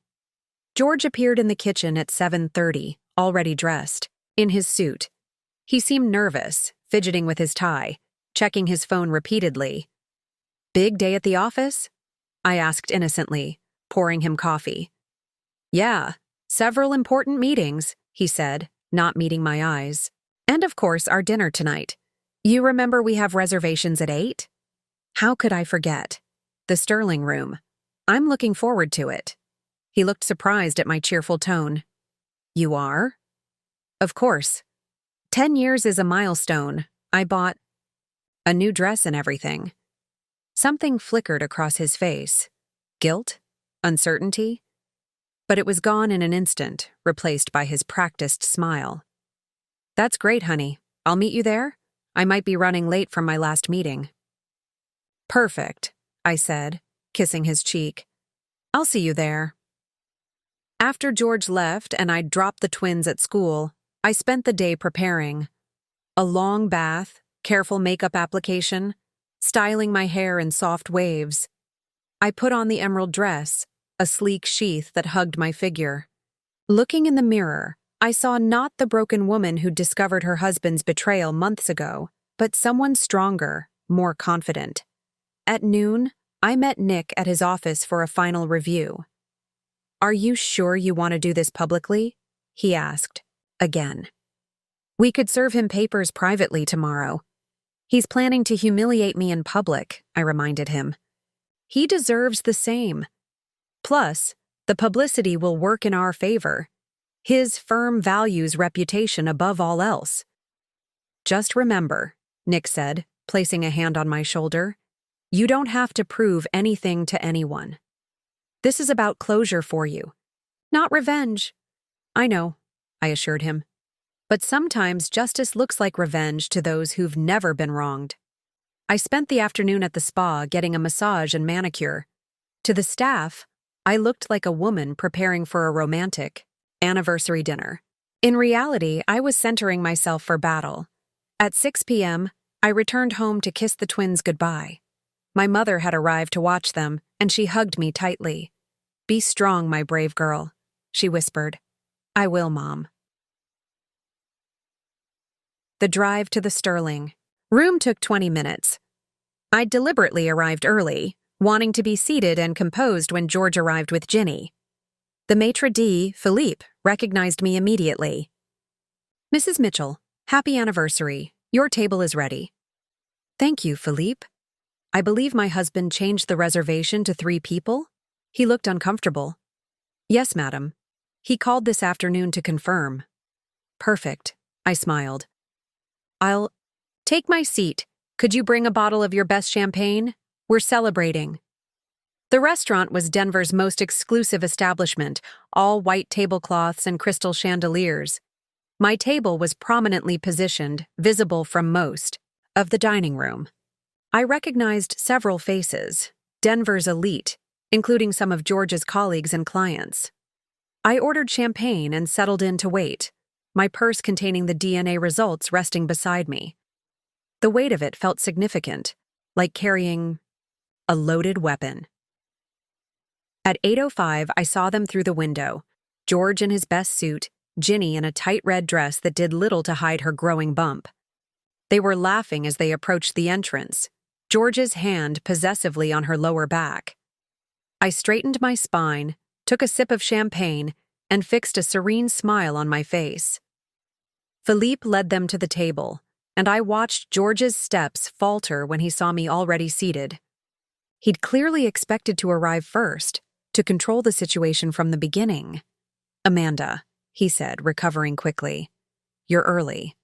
George appeared in the kitchen at 7:30, already dressed, in his suit. He seemed nervous, fidgeting with his tie, checking his phone repeatedly. "Big day at the office?" I asked innocently, pouring him coffee. "Yeah, several important meetings," he said, not meeting my eyes. "And of course, our dinner tonight. You remember we have reservations at 8? "How could I forget? The Sterling Room. I'm looking forward to it." He looked surprised at my cheerful tone. "You are?" "Of course. 10 years is a milestone. I bought a new dress and everything." Something flickered across his face. Guilt? Uncertainty? But it was gone in an instant, replaced by his practiced smile. "That's great, honey. I'll meet you there. I might be running late from my last meeting." "Perfect," I said, kissing his cheek. "I'll see you there." After George left and I'd dropped the twins at school, I spent the day preparing. A long bath, careful makeup application, styling my hair in soft waves. I put on the emerald dress, a sleek sheath that hugged my figure. Looking in the mirror, I saw not the broken woman who'd discovered her husband's betrayal months ago, but someone stronger, more confident. At noon, I met Nick at his office for a final review. "Are you sure you want to do this publicly?" he asked, again. "We could serve him papers privately tomorrow." "He's planning to humiliate me in public," I reminded him. "He deserves the same. Plus, the publicity will work in our favor. His firm values reputation above all else." "Just remember," Nick said, placing a hand on my shoulder, "you don't have to prove anything to anyone. This is about closure for you, not revenge." "I know," I assured him. "But sometimes justice looks like revenge to those who've never been wronged." I spent the afternoon at the spa getting a massage and manicure. To the staff, I looked like a woman preparing for a romantic anniversary dinner. In reality, I was centering myself for battle. At 6 p.m., I returned home to kiss the twins goodbye. My mother had arrived to watch them, and she hugged me tightly. "Be strong, my brave girl," she whispered. "I will, Mom." The drive to the Sterling Room took 20 minutes. I deliberately arrived early, wanting to be seated and composed when George arrived with Ginny. The maitre d', Philippe, recognized me immediately. "Mrs. Mitchell, happy anniversary. Your table is ready." "Thank you, Philippe. I believe my husband changed the reservation to 3 people?" He looked uncomfortable. "Yes, madam. He called this afternoon to confirm." "Perfect," I smiled. "I'll take my seat. Could you bring a bottle of your best champagne? We're celebrating." The restaurant was Denver's most exclusive establishment, all white tablecloths and crystal chandeliers. My table was prominently positioned, visible from most of the dining room. I recognized several faces, Denver's elite, including some of George's colleagues and clients. I ordered champagne and settled in to wait, my purse containing the DNA results resting beside me. The weight of it felt significant, like carrying a loaded weapon. At 8:05, I saw them through the window, George in his best suit, Ginny in a tight red dress that did little to hide her growing bump. They were laughing as they approached the entrance, George's hand possessively on her lower back. I straightened my spine, took a sip of champagne, and fixed a serene smile on my face. Philippe led them to the table, and I watched George's steps falter when he saw me already seated. He'd clearly expected to arrive first, to control the situation from the beginning. "Amanda," he said, recovering quickly. "You're early.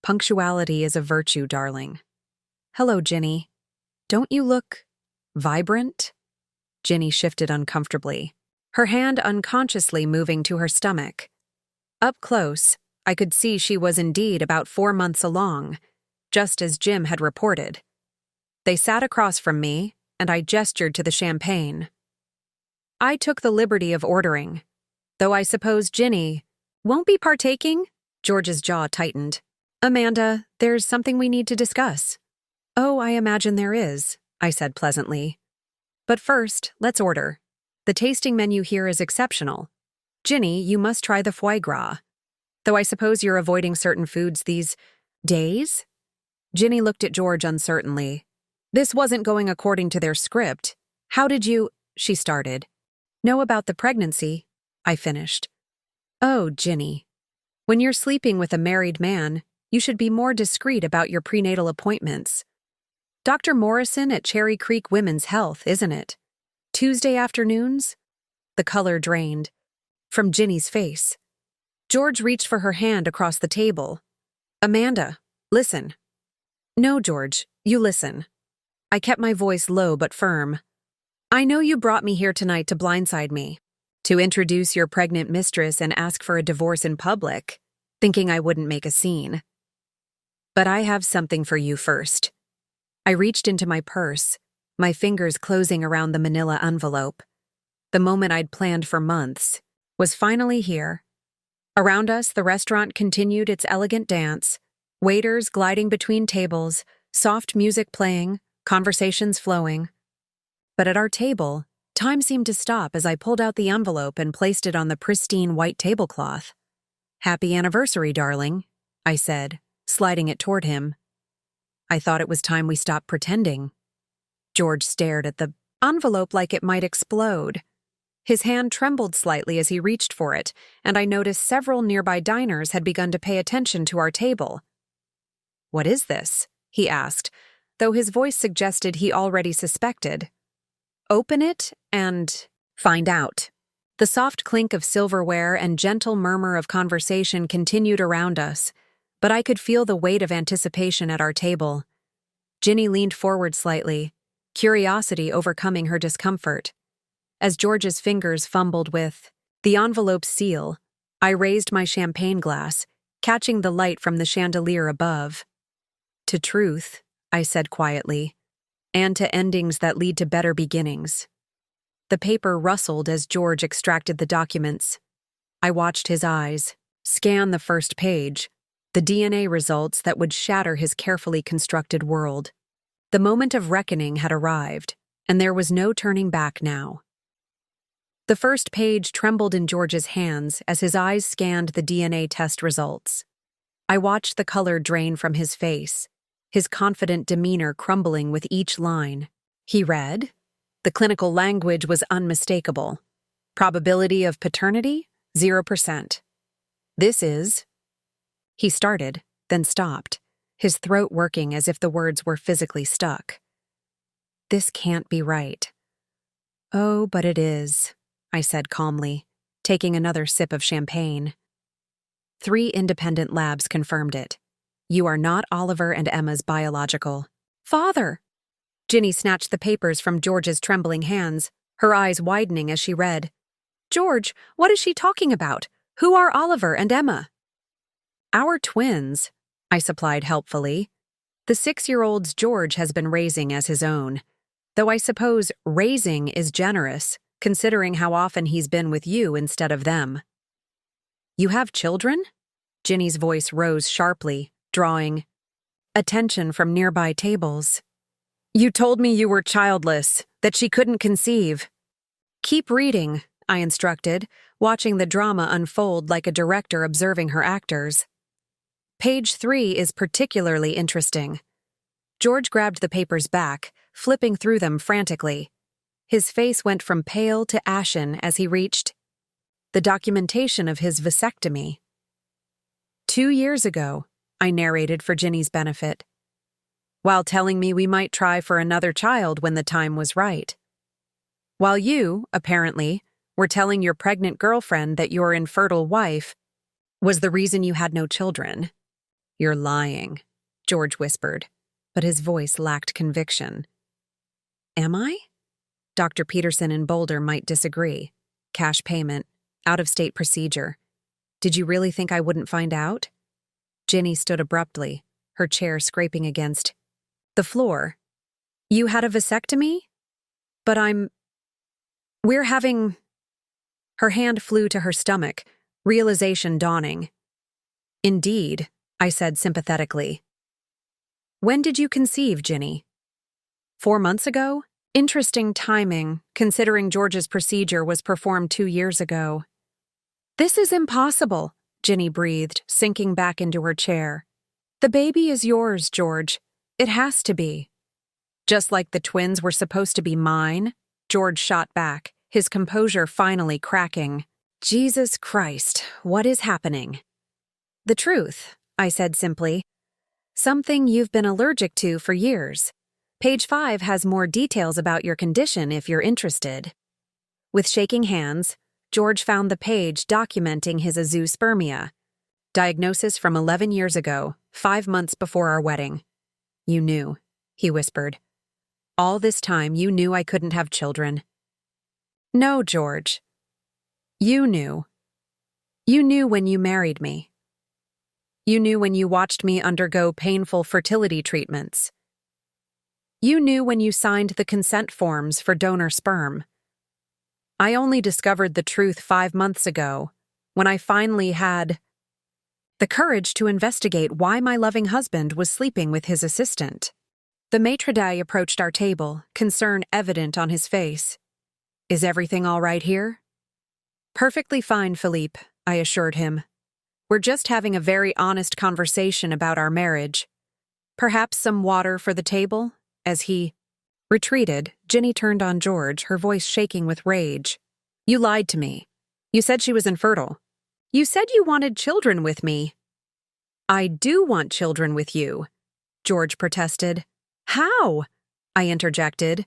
Punctuality is a virtue, darling." "Hello, Ginny. Don't you look vibrant?" Ginny shifted uncomfortably, her hand unconsciously moving to her stomach. Up close, I could see she was indeed about 4 months along, just as Jim had reported. They sat across from me, and I gestured to the champagne. I took the liberty of ordering, though I suppose Ginny won't be partaking? George's jaw tightened. "Amanda, there's something we need to discuss." "Oh, I imagine there is," I said pleasantly. "But first, let's order. The tasting menu here is exceptional. Ginny, you must try the foie gras. Though I suppose you're avoiding certain foods these days?" Ginny looked at George uncertainly. "This wasn't going according to their script. How did you—" she started. "Know about the pregnancy?" I finished. "Oh, Ginny. When you're sleeping with a married man, you should be more discreet about your prenatal appointments. Dr. Morrison at Cherry Creek Women's Health, isn't it? Tuesday afternoons?" The color drained from Ginny's face. George reached for her hand across the table. "Amanda, listen." "No, George, you listen." I kept my voice low but firm. "I know you brought me here tonight to blindside me, to introduce your pregnant mistress and ask for a divorce in public, thinking I wouldn't make a scene. But I have something for you first." I reached into my purse, my fingers closing around the manila envelope. The moment I'd planned for months was finally here. Around us, the restaurant continued its elegant dance, waiters gliding between tables, soft music playing, conversations flowing. But at our table, time seemed to stop as I pulled out the envelope and placed it on the pristine white tablecloth. "Happy anniversary, darling," I said, sliding it toward him. "I thought it was time we stopped pretending." George stared at the envelope like it might explode. His hand trembled slightly as he reached for it, and I noticed several nearby diners had begun to pay attention to our table. "What is this?" he asked, though his voice suggested he already suspected. "Open it and find out." The soft clink of silverware and gentle murmur of conversation continued around us, but I could feel the weight of anticipation at our table. Ginny leaned forward slightly, curiosity overcoming her discomfort. As George's fingers fumbled with the envelope's seal, I raised my champagne glass, catching the light from the chandelier above. "To truth," I said quietly, "and to endings that lead to better beginnings." The paper rustled as George extracted the documents. I watched his eyes scan the first page, the DNA results that would shatter his carefully constructed world. The moment of reckoning had arrived, and there was no turning back now. The first page trembled in George's hands as his eyes scanned the DNA test results. I watched the color drain from his face, his confident demeanor crumbling with each line. He read. The clinical language was unmistakable. Probability of paternity, 0%. This is... He started, then stopped, his throat working as if the words were physically stuck. "This can't be right." "Oh, but it is," I said calmly, taking another sip of champagne. 3 independent labs confirmed it. You are not Oliver and Emma's biological father. Ginny snatched the papers from George's trembling hands, her eyes widening as she read. "George, what is she talking about? Who are Oliver and Emma?" "Our twins," I supplied helpfully. "The 6-year-olds George has been raising as his own. Though I suppose raising is generous, considering how often he's been with you instead of them." "You have children?" Ginny's voice rose sharply, drawing attention from nearby tables. "You told me you were childless, that she couldn't conceive." "Keep reading," I instructed, watching the drama unfold like a director observing her actors. Page 3 is particularly interesting. George grabbed the papers back, flipping through them frantically. His face went from pale to ashen as he reached the documentation of his vasectomy. 2 years ago, I narrated for Ginny's benefit, while telling me we might try for another child when the time was right. While you, apparently, were telling your pregnant girlfriend that your infertile wife was the reason you had no children. You're lying, George whispered, but his voice lacked conviction. Am I? Dr. Peterson in Boulder might disagree. Cash payment, out-of-state procedure. Did you really think I wouldn't find out? Ginny stood abruptly, her chair scraping against the floor. You had a vasectomy? But we're having... Her hand flew to her stomach, realization dawning. Indeed, I said sympathetically. When did you conceive, Ginny? 4 months ago? Interesting timing, considering George's procedure was performed 2 years ago. This is impossible, Ginny breathed, sinking back into her chair. The baby is yours, George. It has to be. Just like the twins were supposed to be mine, George shot back, his composure finally cracking. Jesus Christ, what is happening? The truth, I said simply. Something you've been allergic to for years. Page 5 has more details about your condition if you're interested. With shaking hands, George found the page documenting his azoospermia. Diagnosis from 11 years ago, 5 months before our wedding. You knew, he whispered. All this time you knew I couldn't have children. No, George. You knew. You knew when you married me. You knew when you watched me undergo painful fertility treatments. You knew when you signed the consent forms for donor sperm. I only discovered the truth 5 months ago, when I finally had the courage to investigate why my loving husband was sleeping with his assistant. The maitre d' approached our table, concern evident on his face. Is everything all right here? Perfectly fine, Philippe, I assured him. We're just having a very honest conversation about our marriage. Perhaps some water for the table? As he retreated, Ginny turned on George, her voice shaking with rage. You lied to me. You said she was infertile. You said you wanted children with me. I do want children with you, George protested. How? I interjected.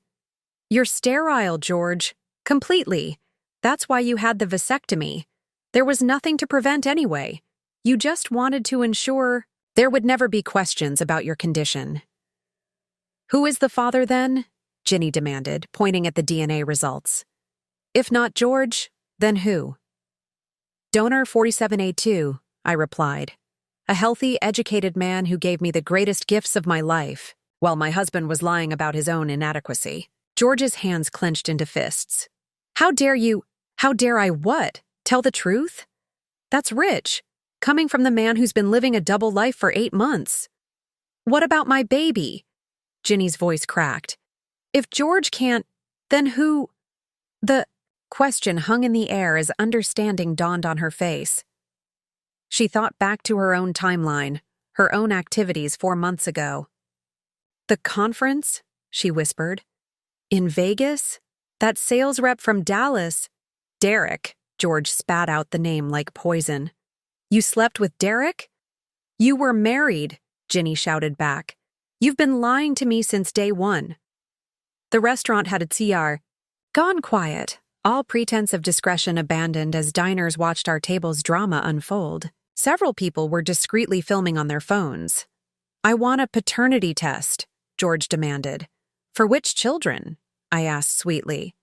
You're sterile, George. Completely. That's why you had the vasectomy. There was nothing to prevent anyway. You just wanted to ensure there would never be questions about your condition. Who is the father then? Ginny demanded, pointing at the DNA results. If not George, then who? Donor 47A2, I replied. A healthy, educated man who gave me the greatest gifts of my life, while my husband was lying about his own inadequacy. George's hands clenched into fists. How dare you? How dare I what? Tell the truth? That's rich, coming from the man who's been living a double life for 8 months. What about my baby? Ginny's voice cracked. If George can't, then who? The question hung in the air as understanding dawned on her face. She thought back to her own timeline, her own activities 4 months ago. The conference? She whispered. In Vegas? That sales rep from Dallas. Derek, George spat out the name like poison. You slept with Derek? You were married, Ginny shouted back. You've been lying to me since day one. The restaurant had its CR gone quiet, all pretense of discretion abandoned as diners watched our table's drama unfold. Several people were discreetly filming on their phones. I want a paternity test, George demanded. For which children? I asked sweetly.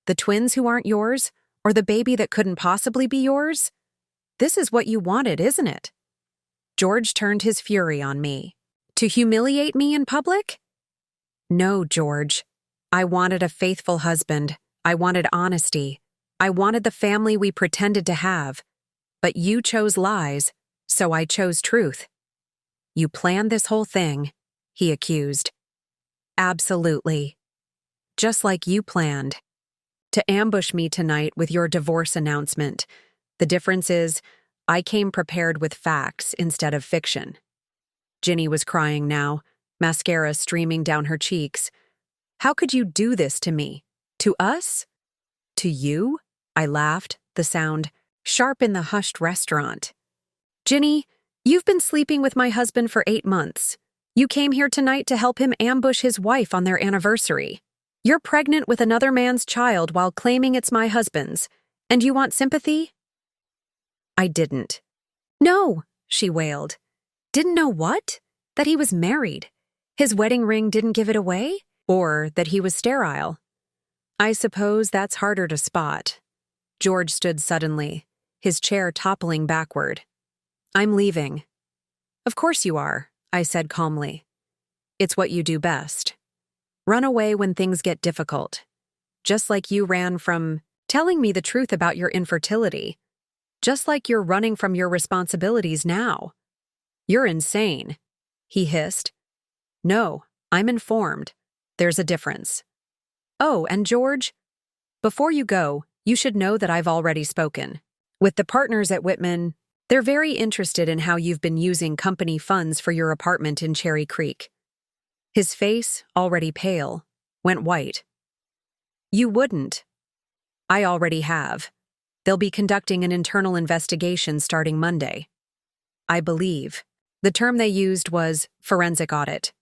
The twins who aren't yours, or the baby that couldn't possibly be yours? This is what you wanted, isn't it? George turned his fury on me. To humiliate me in public? No, George. I wanted a faithful husband. I wanted honesty. I wanted the family we pretended to have. But you chose lies, so I chose truth. You planned this whole thing, he accused. Absolutely. Just like you planned. To ambush me tonight with your divorce announcement. The difference is, I came prepared with facts instead of fiction. Ginny was crying now, mascara streaming down her cheeks. How could you do this to me? To us? To you? I laughed, the sound sharp in the hushed restaurant. Ginny, you've been sleeping with my husband for 8 months. You came here tonight to help him ambush his wife on their anniversary. You're pregnant with another man's child while claiming it's my husband's, and you want sympathy? I didn't. No, she wailed. Didn't know what? That he was married. His wedding ring didn't give it away? Or that he was sterile? I suppose that's harder to spot. George stood suddenly, his chair toppling backward. I'm leaving. Of course you are, I said calmly. It's what you do best. Run away when things get difficult. Just like you ran from telling me the truth about your infertility. Just like you're running from your responsibilities now. You're insane, he hissed. No, I'm informed. There's a difference. Oh, and George, before you go, you should know that I've already spoken. With the partners at Whitman, they're very interested in how you've been using company funds for your apartment in Cherry Creek. His face, already pale, went white. You wouldn't. I already have. They'll be conducting an internal investigation starting Monday. I believe. The term they used was forensic audit.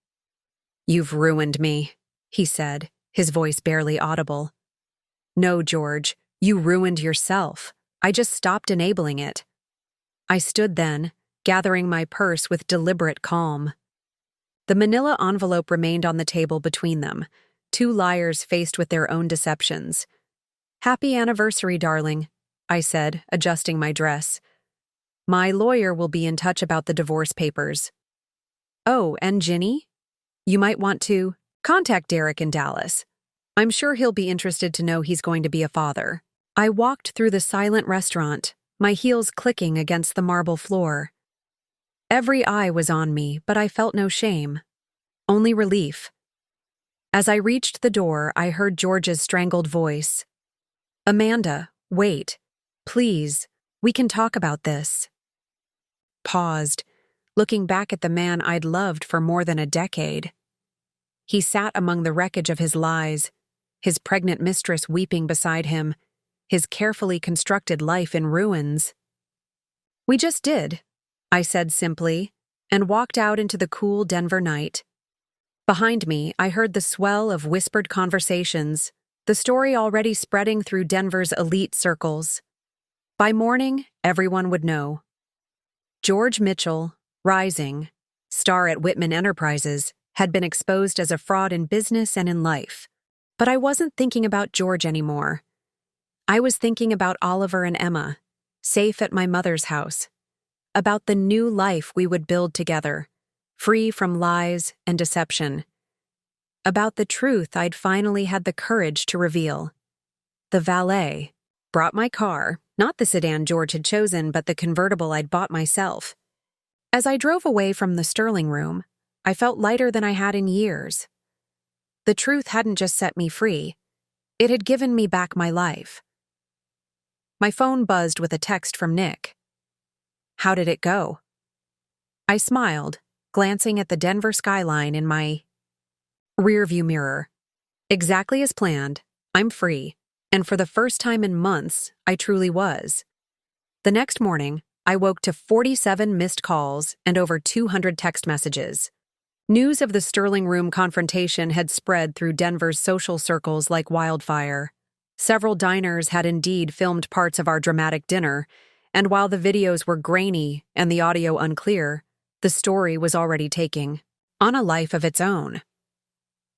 You've ruined me, he said, his voice barely audible. No, George, you ruined yourself. I just stopped enabling it. I stood then, gathering my purse with deliberate calm. The manila envelope remained on the table between them, two liars faced with their own deceptions. Happy anniversary, darling, I said, adjusting my dress. My lawyer will be in touch about the divorce papers. Oh, and Ginny? You might want to contact Derek in Dallas. I'm sure he'll be interested to know he's going to be a father. I walked through the silent restaurant, my heels clicking against the marble floor. Every eye was on me, but I felt no shame. Only relief. As I reached the door, I heard George's strangled voice. Amanda, wait. Please, we can talk about this. Paused, looking back at the man I'd loved for more than a decade. He sat among the wreckage of his lies, his pregnant mistress weeping beside him, his carefully constructed life in ruins. We just did, I said simply, and walked out into the cool Denver night. Behind me, I heard the swell of whispered conversations, the story already spreading through Denver's elite circles. By morning, everyone would know. George Mitchell, rising, star at Whitman Enterprises, had been exposed as a fraud in business and in life. But I wasn't thinking about George anymore. I was thinking about Oliver and Emma, safe at my mother's house, about the new life we would build together, free from lies and deception, about the truth I'd finally had the courage to reveal. The valet brought my car, not the sedan George had chosen, but the convertible I'd bought myself. As I drove away from the Sterling Room, I felt lighter than I had in years. The truth hadn't just set me free, it had given me back my life. My phone buzzed with a text from Nick. How did it go? I smiled, glancing at the Denver skyline in my rearview mirror. Exactly as planned, I'm free, and for the first time in months, I truly was. The next morning, I woke to 47 missed calls and over 200 text messages. News of the Sterling Room confrontation had spread through Denver's social circles like wildfire. Several diners had indeed filmed parts of our dramatic dinner, and while the videos were grainy and the audio unclear, the story was already taking on a life of its own.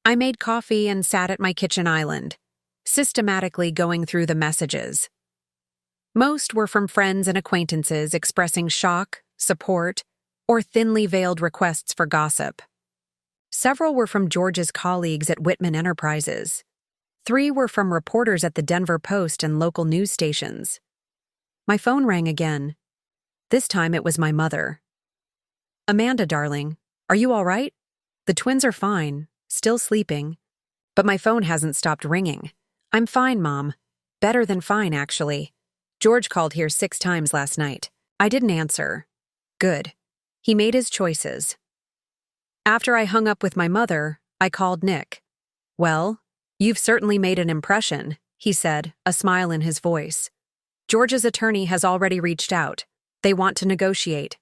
I made coffee and sat at my kitchen island, systematically going through the messages. Most were from friends and acquaintances expressing shock, support, or thinly veiled requests for gossip. Several were from George's colleagues at Whitman Enterprises. 3 were from reporters at the Denver Post and local news stations. My phone rang again. This time it was my mother. Amanda, darling, are you all right? The twins are fine, still sleeping, but my phone hasn't stopped ringing. I'm fine, Mom. Better than fine, actually. George called here 6 times last night. I didn't answer. Good. He made his choices. After I hung up with my mother, I called Nick. Well, you've certainly made an impression, he said, a smile in his voice. George's attorney has already reached out. They want to negotiate.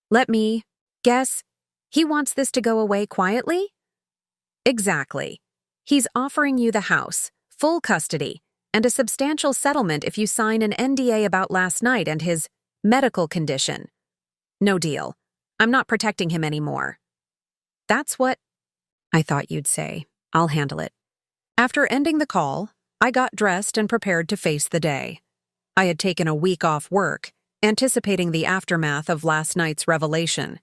Let me guess. He wants this to go away quietly? Exactly. He's offering you the house, full custody, and a substantial settlement if you sign an NDA about last night and his medical condition. No deal. I'm not protecting him anymore. That's what I thought you'd say. I'll handle it. After ending the call, I got dressed and prepared to face the day. I had taken a week off work, anticipating the aftermath of last night's revelation.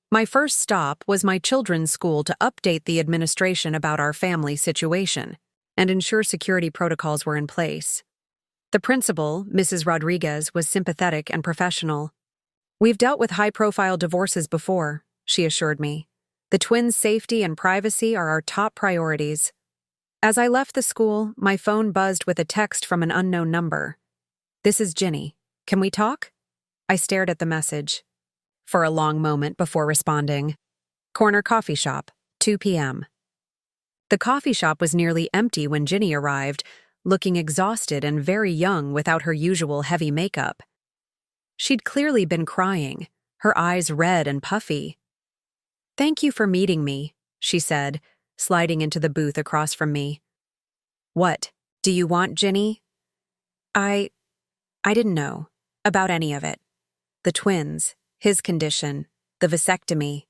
My first stop was my children's school to update the administration about our family situation and ensure security protocols were in place. The principal, Mrs. Rodriguez, was sympathetic and professional. We've dealt with high-profile divorces before, she assured me. The twins' safety and privacy are our top priorities. As I left the school, my phone buzzed with a text from an unknown number. This is Ginny. Can we talk? I stared at the message for a long moment before responding. Corner coffee shop, 2 p.m. The coffee shop was nearly empty when Ginny arrived, looking exhausted and very young without her usual heavy makeup. She'd clearly been crying, her eyes red and puffy. Thank you for meeting me, she said, sliding into the booth across from me. What, do you want, Ginny? I didn't know about any of it. The twins, his condition, the vasectomy.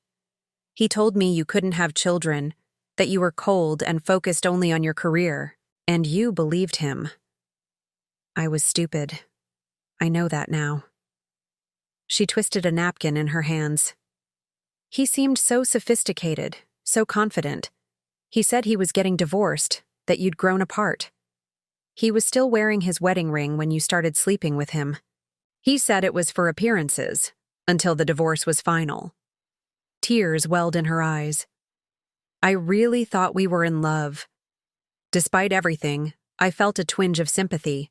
He told me you couldn't have children, that you were cold and focused only on your career, and you believed him. I was stupid. I know that now. She twisted a napkin in her hands. He seemed so sophisticated, so confident. He said he was getting divorced, that you'd grown apart. He was still wearing his wedding ring when you started sleeping with him. He said it was for appearances, until the divorce was final. Tears welled in her eyes. I really thought we were in love. Despite everything, I felt a twinge of sympathy.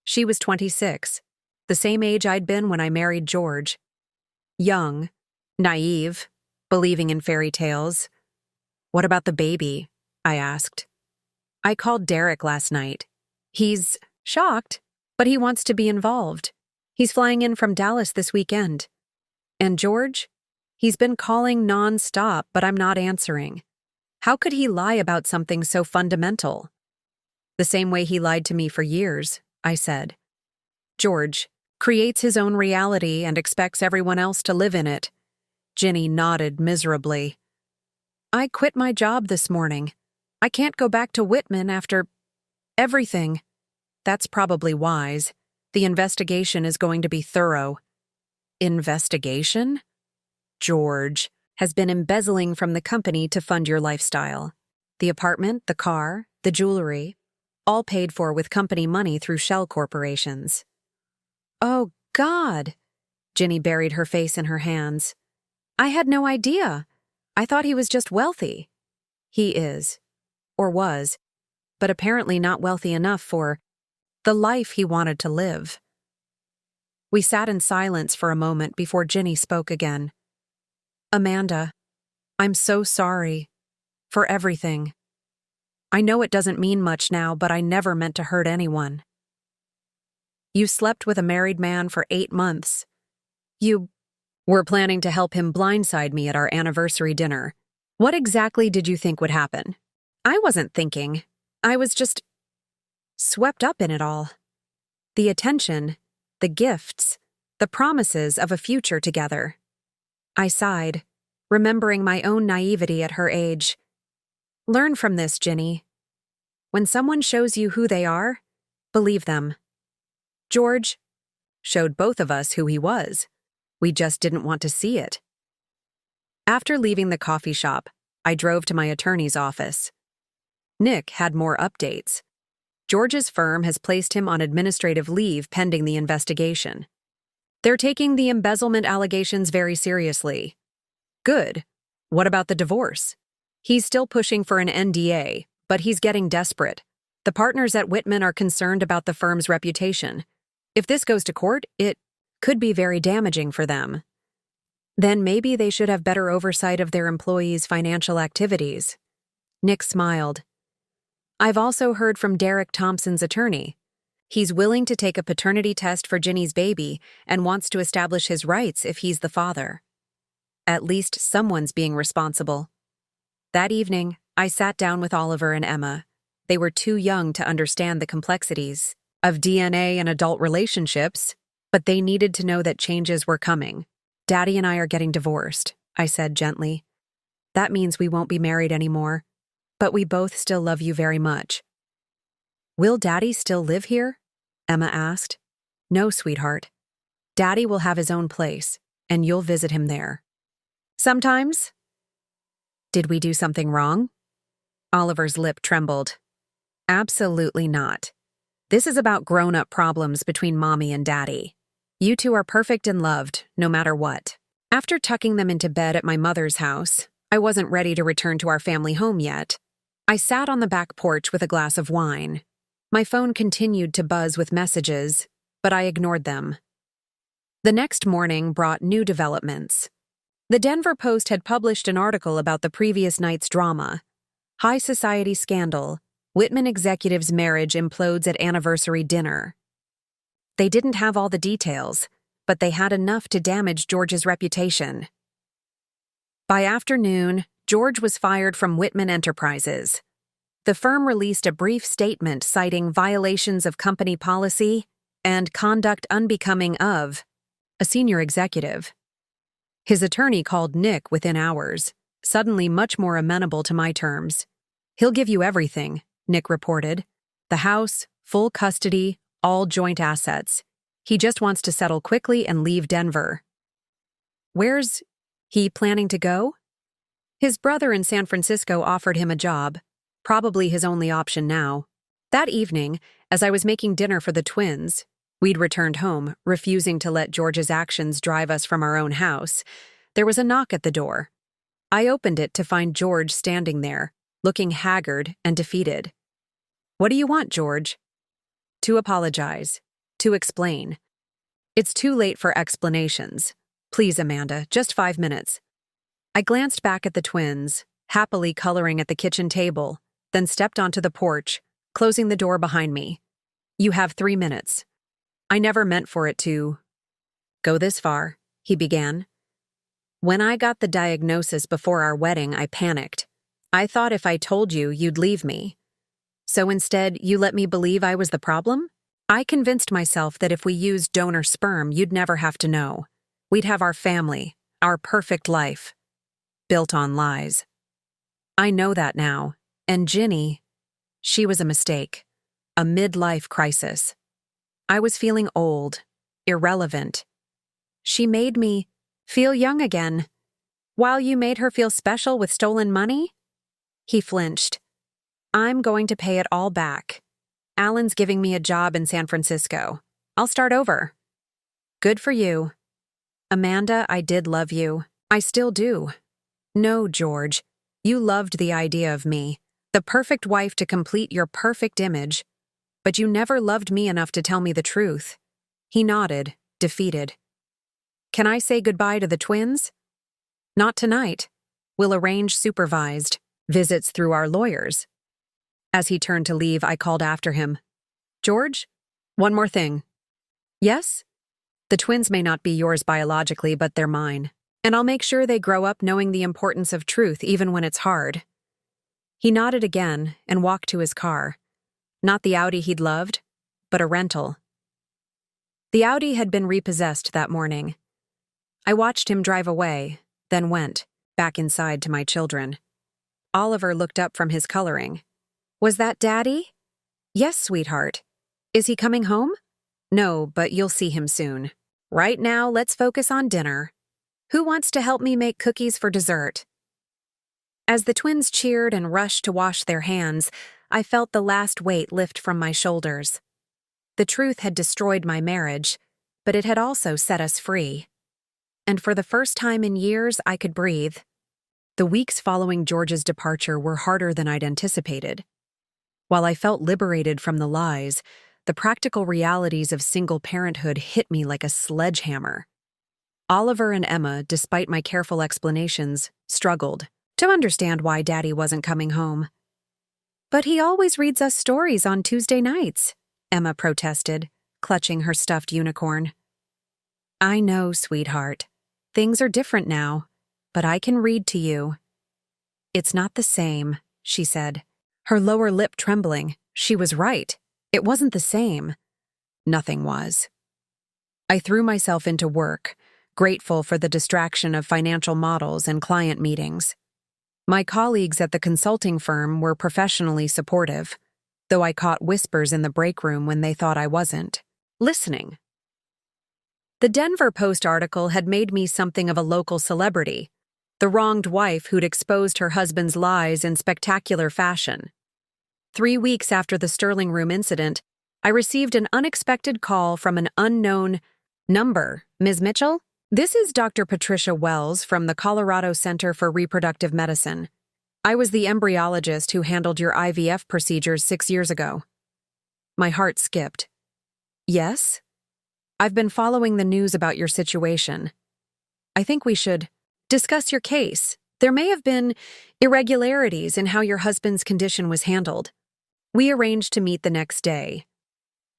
She was 26, the same age I'd been when I married George. Young, naive, believing in fairy tales. What about the baby? I asked. I called Derek last night. He's shocked, but he wants to be involved. He's flying in from Dallas this weekend. And George? He's been calling non-stop, but I'm not answering. How could he lie about something so fundamental? The same way he lied to me for years, I said. George creates his own reality and expects everyone else to live in it. Ginny nodded miserably. I quit my job this morning. I can't go back to Whitman after everything. That's probably wise. The investigation is going to be thorough. Investigation? George has been embezzling from the company to fund your lifestyle. The apartment, the car, the jewelry, all paid for with company money through shell corporations. Oh, God! Ginny buried her face in her hands. I had no idea. I thought he was just wealthy. He is, or was, but apparently not wealthy enough for the life he wanted to live. We sat in silence for a moment before Ginny spoke again. Amanda, I'm so sorry for everything. I know it doesn't mean much now, but I never meant to hurt anyone. You slept with a married man for 8 months. You were planning to help him blindside me at our anniversary dinner. What exactly did you think would happen? I wasn't thinking. I was just swept up in it all. The attention, the gifts, the promises of a future together. I sighed, remembering my own naivety at her age. Learn from this, Ginny. When someone shows you who they are, believe them. George showed both of us who he was. We just didn't want to see it. After leaving the coffee shop, I drove to my attorney's office. Nick had more updates. George's firm has placed him on administrative leave pending the investigation. They're taking the embezzlement allegations very seriously. Good. What about the divorce? He's still pushing for an NDA, but he's getting desperate. The partners at Whitman are concerned about the firm's reputation. If this goes to court, it could be very damaging for them. Then maybe they should have better oversight of their employees' financial activities. Nick smiled. I've also heard from Derek Thompson's attorney. He's willing to take a paternity test for Ginny's baby and wants to establish his rights if he's the father. At least someone's being responsible. That evening, I sat down with Oliver and Emma. They were too young to understand the complexities of DNA and adult relationships, but they needed to know that changes were coming. Daddy and I are getting divorced, I said gently. That means we won't be married anymore, but we both still love you very much. Will Daddy still live here? Emma asked. No, sweetheart. Daddy will have his own place, and you'll visit him there. Sometimes? Did we do something wrong? Oliver's lip trembled. Absolutely not. This is about grown-up problems between Mommy and Daddy. You two are perfect and loved, no matter what. After tucking them into bed at my mother's house, I wasn't ready to return to our family home yet. I sat on the back porch with a glass of wine. My phone continued to buzz with messages, but I ignored them. The next morning brought new developments. The Denver Post had published an article about the previous night's drama. High society scandal. Whitman executive's marriage implodes at anniversary dinner. They didn't have all the details, but they had enough to damage George's reputation. By afternoon, George was fired from Whitman Enterprises. The firm released a brief statement citing violations of company policy and conduct unbecoming of a senior executive. His attorney called Nick within hours, suddenly much more amenable to my terms. He'll give you everything, Nick reported. The house, full custody, all joint assets. He just wants to settle quickly and leave Denver. Where's he planning to go? His brother in San Francisco offered him a job, probably his only option now. That evening, as I was making dinner for the twins, we'd returned home, refusing to let George's actions drive us from our own house. There was a knock at the door. I opened it to find George standing there, looking haggard and defeated. What do you want, George? To apologize. To explain. It's too late for explanations. Please, Amanda, just 5 minutes. I glanced back at the twins, happily coloring at the kitchen table, then stepped onto the porch, closing the door behind me. You have 3 minutes. I never meant for it to go this far, he began. When I got the diagnosis before our wedding, I panicked. I thought if I told you, you'd leave me. So instead, you let me believe I was the problem? I convinced myself that if we used donor sperm, you'd never have to know. We'd have our family, our perfect life, built on lies. I know that now, and Ginny, she was a mistake, a midlife crisis. I was feeling old, irrelevant. She made me feel young again. While you made her feel special with stolen money? He flinched. I'm going to pay it all back. Alan's giving me a job in San Francisco. I'll start over. Good for you. Amanda, I did love you. I still do. No, George. You loved the idea of me, the perfect wife to complete your perfect image. But you never loved me enough to tell me the truth. He nodded, defeated. Can I say goodbye to the twins? Not tonight. We'll arrange supervised visits through our lawyers. As he turned to leave, I called after him. George, one more thing. Yes? The twins may not be yours biologically, but they're mine. And I'll make sure they grow up knowing the importance of truth even when it's hard. He nodded again and walked to his car. Not the Audi he'd loved, but a rental. The Audi had been repossessed that morning. I watched him drive away, then went, back inside to my children. Oliver looked up from his coloring. Was that Daddy? Yes, sweetheart. Is he coming home? No, but you'll see him soon. Right now, let's focus on dinner. Who wants to help me make cookies for dessert? As the twins cheered and rushed to wash their hands, I felt the last weight lift from my shoulders. The truth had destroyed my marriage, but it had also set us free. And for the first time in years, I could breathe. The weeks following George's departure were harder than I'd anticipated. While I felt liberated from the lies, the practical realities of single parenthood hit me like a sledgehammer. Oliver and Emma, despite my careful explanations, struggled to understand why Daddy wasn't coming home. "But he always reads us stories on Tuesday nights," Emma protested, clutching her stuffed unicorn. "I know, sweetheart. Things are different now, but I can read to you." "It's not the same," she said, her lower lip trembling. She was right. It wasn't the same. Nothing was. I threw myself into work, grateful for the distraction of financial models and client meetings. My colleagues at the consulting firm were professionally supportive, though I caught whispers in the break room when they thought I wasn't listening. The Denver Post article had made me something of a local celebrity, the wronged wife who'd exposed her husband's lies in spectacular fashion. 3 weeks after the Sterling Room incident, I received an unexpected call from an unknown number. "Ms. Mitchell? This is Dr. Patricia Wells from the Colorado Center for Reproductive Medicine. I was the embryologist who handled your IVF procedures 6 years ago." My heart skipped. "Yes? I've been following the news about your situation. I think we should discuss your case. There may have been irregularities in how your husband's condition was handled." We arranged to meet the next day.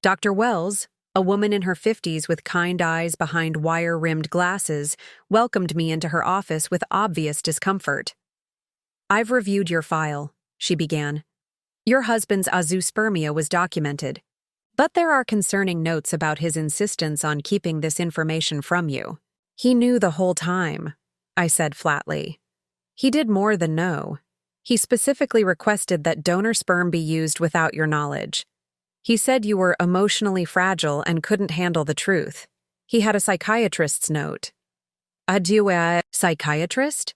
Dr. Wells, a woman in her 50s with kind eyes behind wire-rimmed glasses, welcomed me into her office with obvious discomfort. "I've reviewed your file," she began. "Your husband's azoospermia was documented, but there are concerning notes about his insistence on keeping this information from you." "He knew the whole time," I said flatly. "He did more than know. He specifically requested that donor sperm be used without your knowledge. He said you were emotionally fragile and couldn't handle the truth. He had a psychiatrist's note." "A psychiatrist?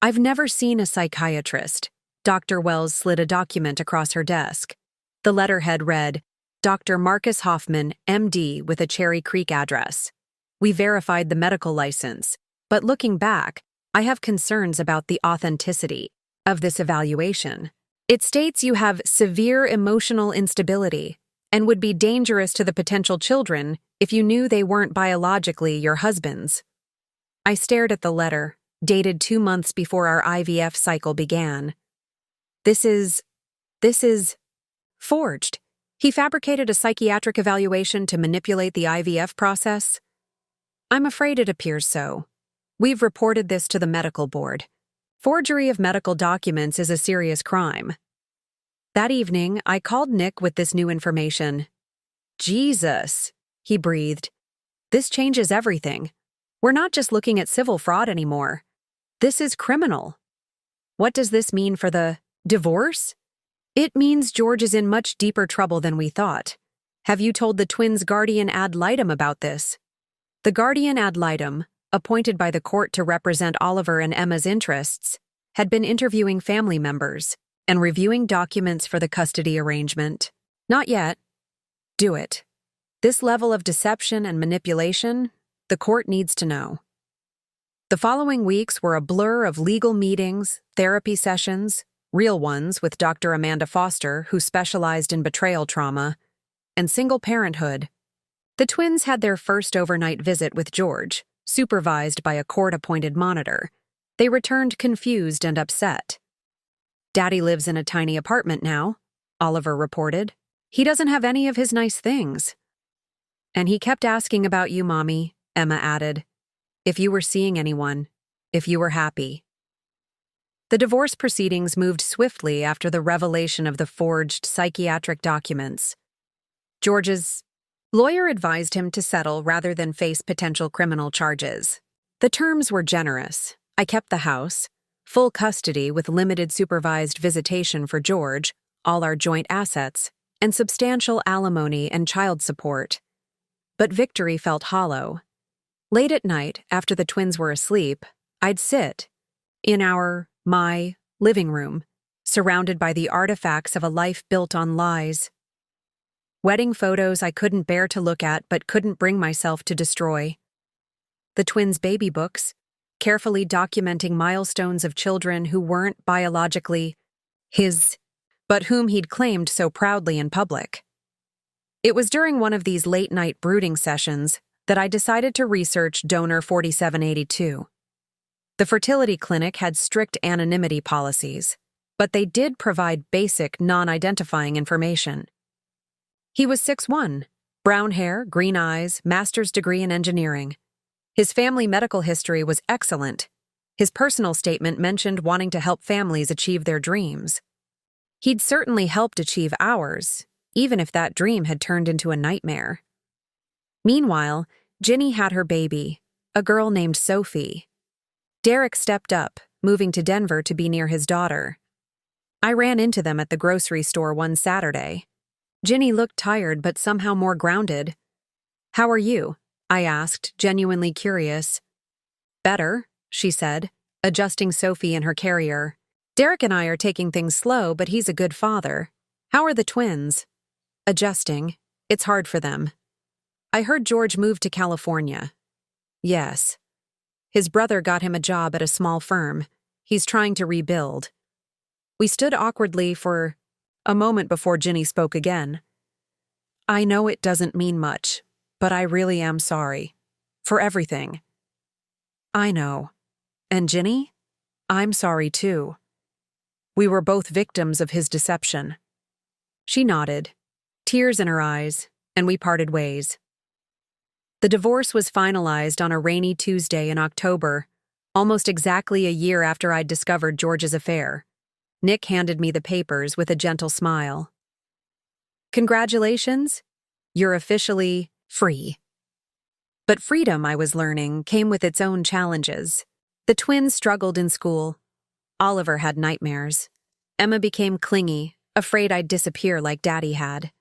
I've never seen a psychiatrist." Dr. Wells slid a document across her desk. The letterhead read, "Dr. Marcus Hoffman, MD, with a Cherry Creek address. We verified the medical license, but looking back, I have concerns about the authenticity of this evaluation. It states you have severe emotional instability and would be dangerous to the potential children if you knew they weren't biologically your husband's." I stared at the letter, dated 2 months before our IVF cycle began. This is forged. He fabricated a psychiatric evaluation to manipulate the IVF process? "I'm afraid it appears so. We've reported this to the medical board. Forgery of medical documents is a serious crime." That evening, I called Nick with this new information. "Jesus," he breathed. "This changes everything. We're not just looking at civil fraud anymore. This is criminal." "What does this mean for the divorce?" "It means George is in much deeper trouble than we thought. Have you told the twins' guardian ad litem about this?" The guardian ad litem, appointed by the court to represent Oliver and Emma's interests, had been interviewing family members and reviewing documents for the custody arrangement. "Not yet. Do it. This level of deception and manipulation, the court needs to know." The following weeks were a blur of legal meetings, therapy sessions, real ones with Dr. Amanda Foster, who specialized in betrayal trauma, and single parenthood. The twins had their first overnight visit with George, supervised by a court-appointed monitor. They returned confused and upset. "Daddy lives in a tiny apartment now," Oliver reported. "He doesn't have any of his nice things." "And he kept asking about you, Mommy," Emma added. "If you were seeing anyone, if you were happy." The divorce proceedings moved swiftly after the revelation of the forged psychiatric documents. George's lawyer advised him to settle rather than face potential criminal charges. The terms were generous. I kept the house, full custody with limited supervised visitation for George, all our joint assets, and substantial alimony and child support. But victory felt hollow. Late at night, after the twins were asleep, I'd sit in my living room, surrounded by the artifacts of a life built on lies. Wedding photos I couldn't bear to look at but couldn't bring myself to destroy. The twins' baby books, carefully documenting milestones of children who weren't biologically his. but whom he'd claimed so proudly in public. It was during one of these late-night brooding sessions that I decided to research donor 4782. The fertility clinic had strict anonymity policies, but they did provide basic, non-identifying information. He was 6'1", brown hair, green eyes, master's degree in engineering. His family medical history was excellent. His personal statement mentioned wanting to help families achieve their dreams. He'd certainly helped achieve ours, even if that dream had turned into a nightmare. Meanwhile, Ginny had her baby, a girl named Sophie. Derek stepped up, moving to Denver to be near his daughter. I ran into them at the grocery store one Saturday. Ginny looked tired but somehow more grounded. "How are you?" I asked, genuinely curious. "Better," she said, adjusting Sophie in her carrier. "Derek and I are taking things slow, but he's a good father. How are the twins?" "Adjusting. It's hard for them." "I heard George moved to California." "Yes. His brother got him a job at a small firm. He's trying to rebuild." We stood awkwardly for a moment before Ginny spoke again. "I know it doesn't mean much, but I really am sorry. For everything." "I know. And Ginny? I'm sorry too. We were both victims of his deception." She nodded, tears in her eyes, and we parted ways. The divorce was finalized on a rainy Tuesday in October, almost exactly a year after I'd discovered George's affair. Nick handed me the papers with a gentle smile. "Congratulations, you're officially free." But freedom, I was learning, came with its own challenges. The twins struggled in school. Oliver had nightmares. Emma became clingy, afraid I'd disappear like Daddy had.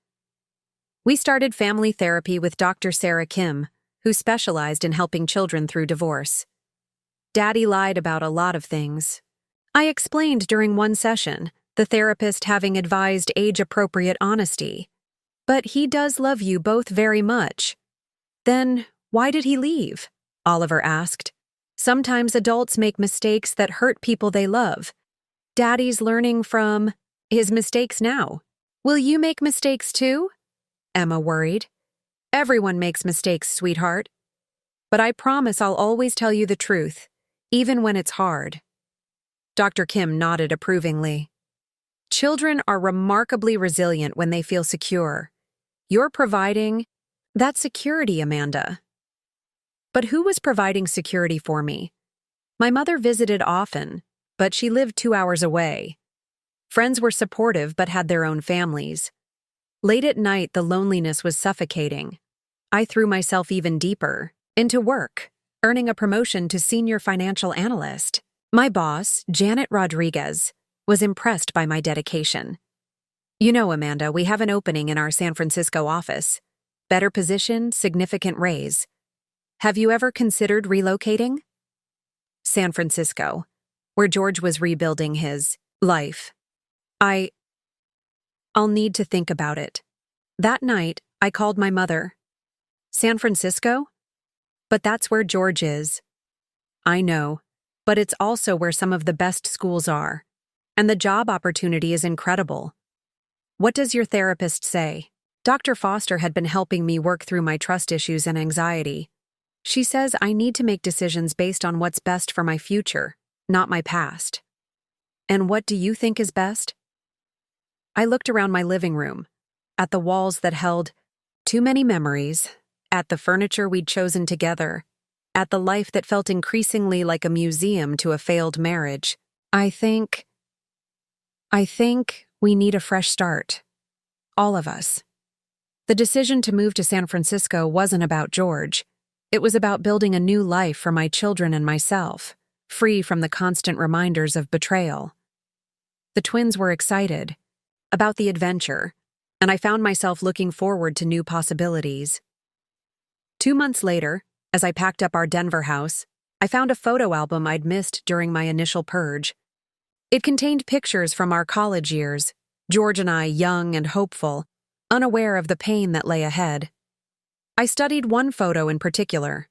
We started family therapy with Dr. Sarah Kim, who specialized in helping children through divorce. Daddy lied about a lot of things. I explained during one session, the therapist having advised age-appropriate honesty. "But he does love you both very much." "Then why did he leave?" Oliver asked. "Sometimes adults make mistakes that hurt people they love. Daddy's learning from his mistakes now." "Will you make mistakes too?" Emma worried. "Everyone makes mistakes, sweetheart. But I promise I'll always tell you the truth, even when it's hard." Dr. Kim nodded approvingly. "Children are remarkably resilient when they feel secure. You're providing that security, Amanda." But who was providing security for me? My mother visited often, but she lived 2 hours away. Friends were supportive but had their own families. Late at night, the loneliness was suffocating. I threw myself even deeper, into work, earning a promotion to senior financial analyst. My boss, Janet Rodriguez, was impressed by my dedication. "You know, Amanda, we have an opening in our San Francisco office. Better position, significant raise. Have you ever considered relocating?" San Francisco, where George was rebuilding his life. I'll need to think about it." That night, I called my mother. "San Francisco? But that's where George is." "I know, but it's also where some of the best schools are. And the job opportunity is incredible." "What does your therapist say?" Dr. Foster had been helping me work through my trust issues and anxiety. "She says I need to make decisions based on what's best for my future, not my past." "And what do you think is best?" I looked around my living room, at the walls that held too many memories, at the furniture we'd chosen together, at the life that felt increasingly like a museum to a failed marriage. I think we need a fresh start. All of us. The decision to move to San Francisco wasn't about George. It was about building a new life for my children and myself, free from the constant reminders of betrayal. The twins were excited about the adventure, and I found myself looking forward to new possibilities. 2 months later, as I packed up our Denver house, I found a photo album I'd missed during my initial purge. It contained pictures from our college years, George and I young and hopeful, unaware of the pain that lay ahead. I studied one photo in particular.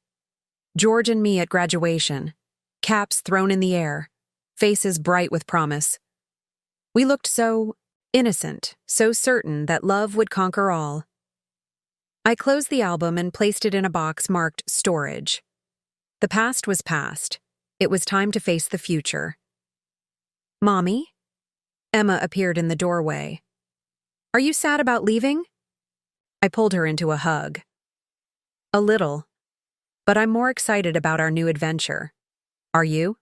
George and me at graduation, caps thrown in the air, faces bright with promise. We looked so Innocent, so certain that love would conquer all. I closed the album and placed it in a box marked storage. The past was past. It was time to face the future. Mommy? Emma appeared in the doorway. Are you sad about leaving? I pulled her into a hug. A little. But I'm more excited about our new adventure. Are you?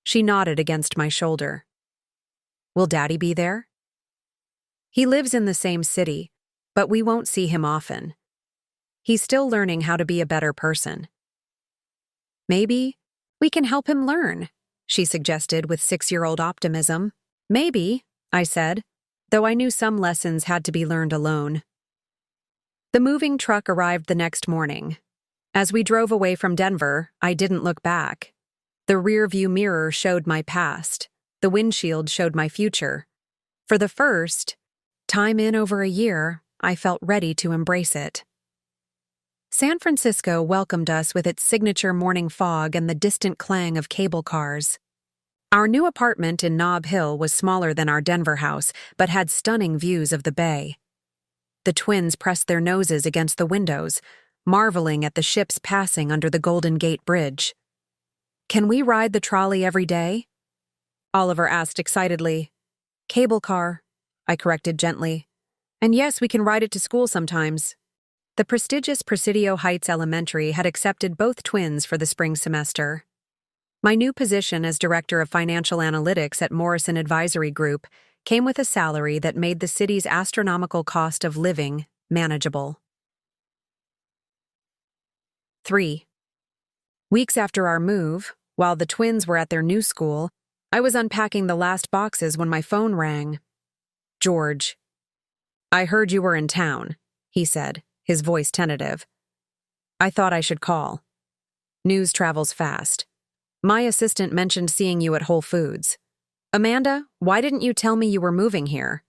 She nodded against my shoulder. Will Daddy be there? He lives in the same city, but we won't see him often. He's still learning how to be a better person. Maybe we can help him learn, she suggested with 6-year-old optimism. Maybe, I said, though I knew some lessons had to be learned alone. The moving truck arrived the next morning. As we drove away from Denver, I didn't look back. The rear-view mirror showed my past. The windshield showed my future. For the first time in over a year, I felt ready to embrace it. San Francisco welcomed us with its signature morning fog and the distant clang of cable cars. Our new apartment in Nob Hill was smaller than our Denver house, but had stunning views of the bay. The twins pressed their noses against the windows, marveling at the ships passing under the Golden Gate Bridge. Can we ride the trolley every day? Oliver asked excitedly. Cable car, I corrected gently. And yes, we can ride it to school sometimes. The prestigious Presidio Heights Elementary had accepted both twins for the spring semester. My new position as Director of Financial Analytics at Morrison Advisory Group came with a salary that made the city's astronomical cost of living manageable. 3. Weeks after our move, while the twins were at their new school, I was unpacking the last boxes when my phone rang. George. I heard you were in town, he said, his voice tentative. I thought I should call. News travels fast. My assistant mentioned seeing you at Whole Foods. Amanda, why didn't you tell me you were moving here?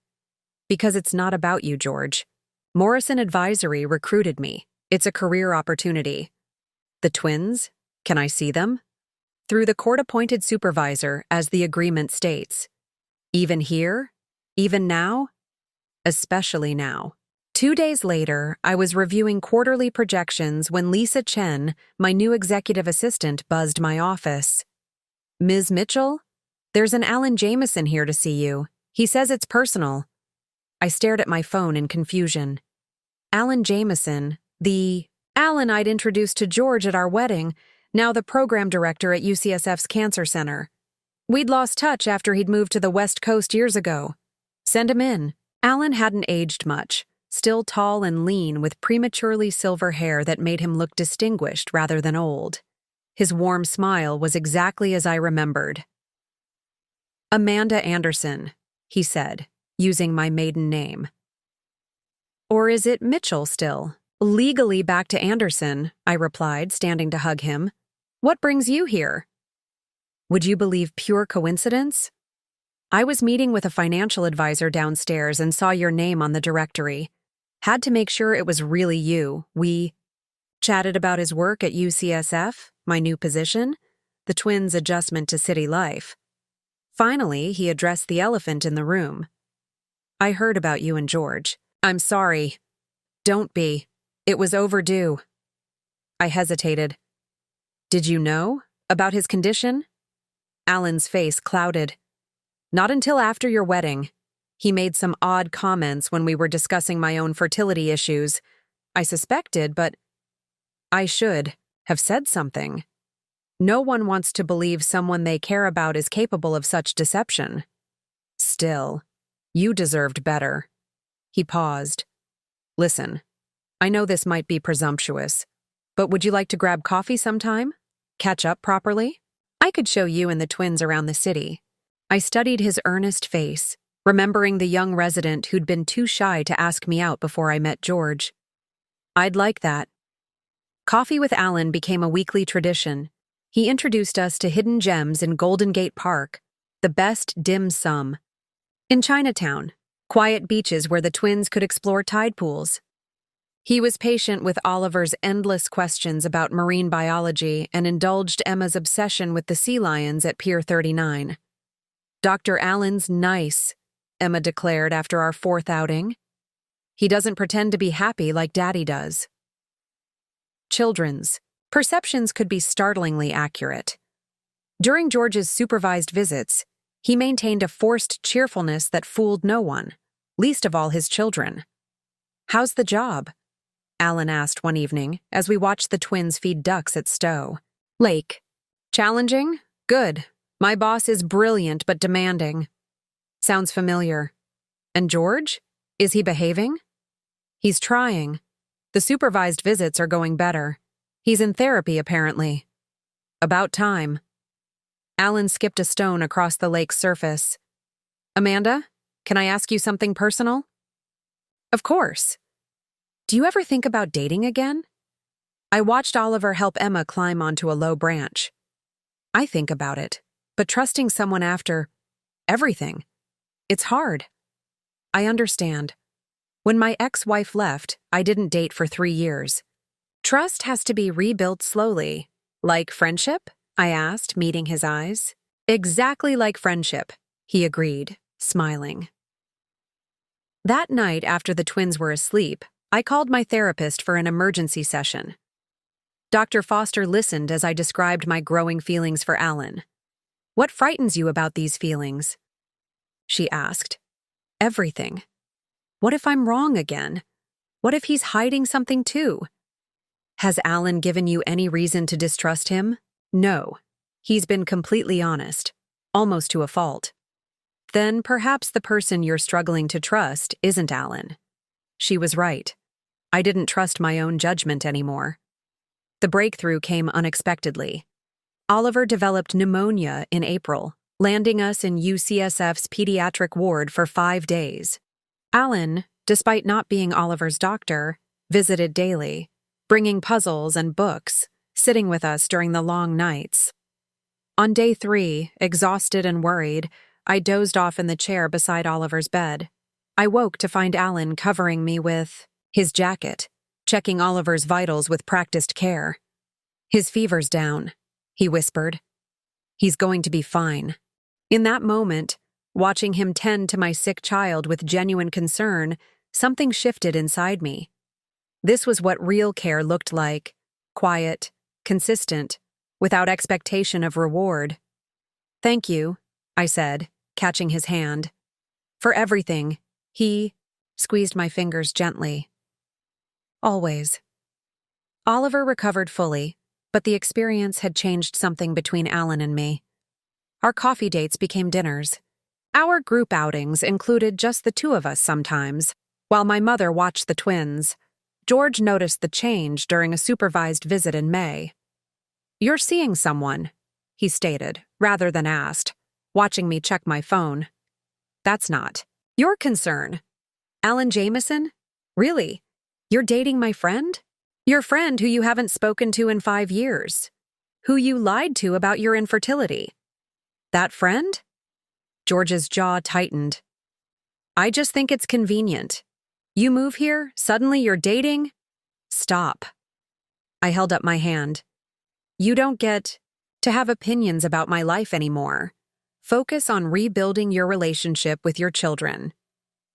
Because it's not about you, George. Morrison Advisory recruited me. It's a career opportunity. The twins? Can I see them? Through the court-appointed supervisor, as the agreement states. Even here? Even now? Especially now. 2 days later, I was reviewing quarterly projections when Lisa Chen, my new executive assistant, buzzed my office. Ms. Mitchell? There's an Alan Jameson here to see you. He says it's personal. I stared at my phone in confusion. Alan Jameson, the Alan I'd introduced to George at our wedding, now the program director at UCSF's Cancer Center. We'd lost touch after he'd moved to the West Coast years ago. Send him in. Alan hadn't aged much, still tall and lean with prematurely silver hair that made him look distinguished rather than old. His warm smile was exactly as I remembered. Amanda Anderson, he said, using my maiden name. Or is it Mitchell still? Legally back to Anderson, I replied, standing to hug him. What brings you here? Would you believe pure coincidence? I was meeting with a financial advisor downstairs and saw your name on the directory. Had to make sure it was really you. We chatted about his work at UCSF, my new position, the twins' adjustment to city life. Finally, he addressed the elephant in the room. I heard about you and George. I'm sorry. Don't be. It was overdue. I hesitated. Did you know about his condition? Alan's face clouded. Not until after your wedding. He made some odd comments when we were discussing my own fertility issues. I suspected, but I should have said something. No one wants to believe someone they care about is capable of such deception. Still, you deserved better. He paused. Listen, I know this might be presumptuous, but would you like to grab coffee sometime? Catch up properly? I could show you and the twins around the city. I studied his earnest face, remembering the young resident who'd been too shy to ask me out before I met George. I'd like that. Coffee with Alan became a weekly tradition. He introduced us to hidden gems in Golden Gate Park, the best dim sum. In Chinatown, quiet beaches where the twins could explore tide pools. He was patient with Oliver's endless questions about marine biology and indulged Emma's obsession with the sea lions at Pier 39. Dr. Allen's nice. Emma declared after our fourth outing. He doesn't pretend to be happy like Daddy does. Children's perceptions could be startlingly accurate. During George's supervised visits, he maintained a forced cheerfulness that fooled no one, least of all his children. "How's the job?" Alan asked one evening as we watched the twins feed ducks at Stowe Lake. "Challenging? Good. My boss is brilliant but demanding." "Sounds familiar." "And George? Is he behaving?" "He's trying. The supervised visits are going better. He's in therapy, apparently." "About time." Alan skipped a stone across the lake's surface. "Amanda, can I ask you something personal?" "Of course." "Do you ever think about dating again?" I watched Oliver help Emma climb onto a low branch. "I think about it, but trusting someone after everything, it's hard." "I understand. When my ex-wife left, I didn't date for 3 years. Trust has to be rebuilt slowly. Like friendship?" I asked, meeting his eyes. "Exactly like friendship," he agreed, smiling. That night, after the twins were asleep, I called my therapist for an emergency session. Dr. Foster listened as I described my growing feelings for Alan. "What frightens you about these feelings?" she asked. "Everything. What if I'm wrong again? What if he's hiding something too? Has Alan given you any reason to distrust him?" "No. He's been completely honest, almost to a fault." "Then perhaps the person you're struggling to trust isn't Alan." She was right. I didn't trust my own judgment anymore. The breakthrough came unexpectedly. Oliver developed pneumonia in April, landing us in UCSF's pediatric ward for 5 days. Alan, despite not being Oliver's doctor, visited daily, bringing puzzles and books, sitting with us during the long nights. On day 3, exhausted and worried, I dozed off in the chair beside Oliver's bed. I woke to find Alan covering me with his jacket, checking Oliver's vitals with practiced care. "His fever's down," he whispered. "He's going to be fine." In that moment, watching him tend to my sick child with genuine concern, something shifted inside me. This was what real care looked like: quiet, consistent, without expectation of reward. "Thank you," I said, catching his hand. "For everything." He squeezed my fingers gently. "Always." Oliver recovered fully, but the experience had changed something between Alan and me. Our coffee dates became dinners. Our group outings included just the two of us sometimes, while my mother watched the twins. George noticed the change during a supervised visit in May. "You're seeing someone," he stated, rather than asked, watching me check my phone. "That's not your concern." "Alan Jameson? Really? You're dating my friend? Your friend who you haven't spoken to in 5 years? Who you lied to about your infertility?" "That friend?" George's jaw tightened. "I just think it's convenient. You move here, suddenly you're dating?" "Stop." I held up my hand. "You don't get to have opinions about my life anymore. Focus on rebuilding your relationship with your children."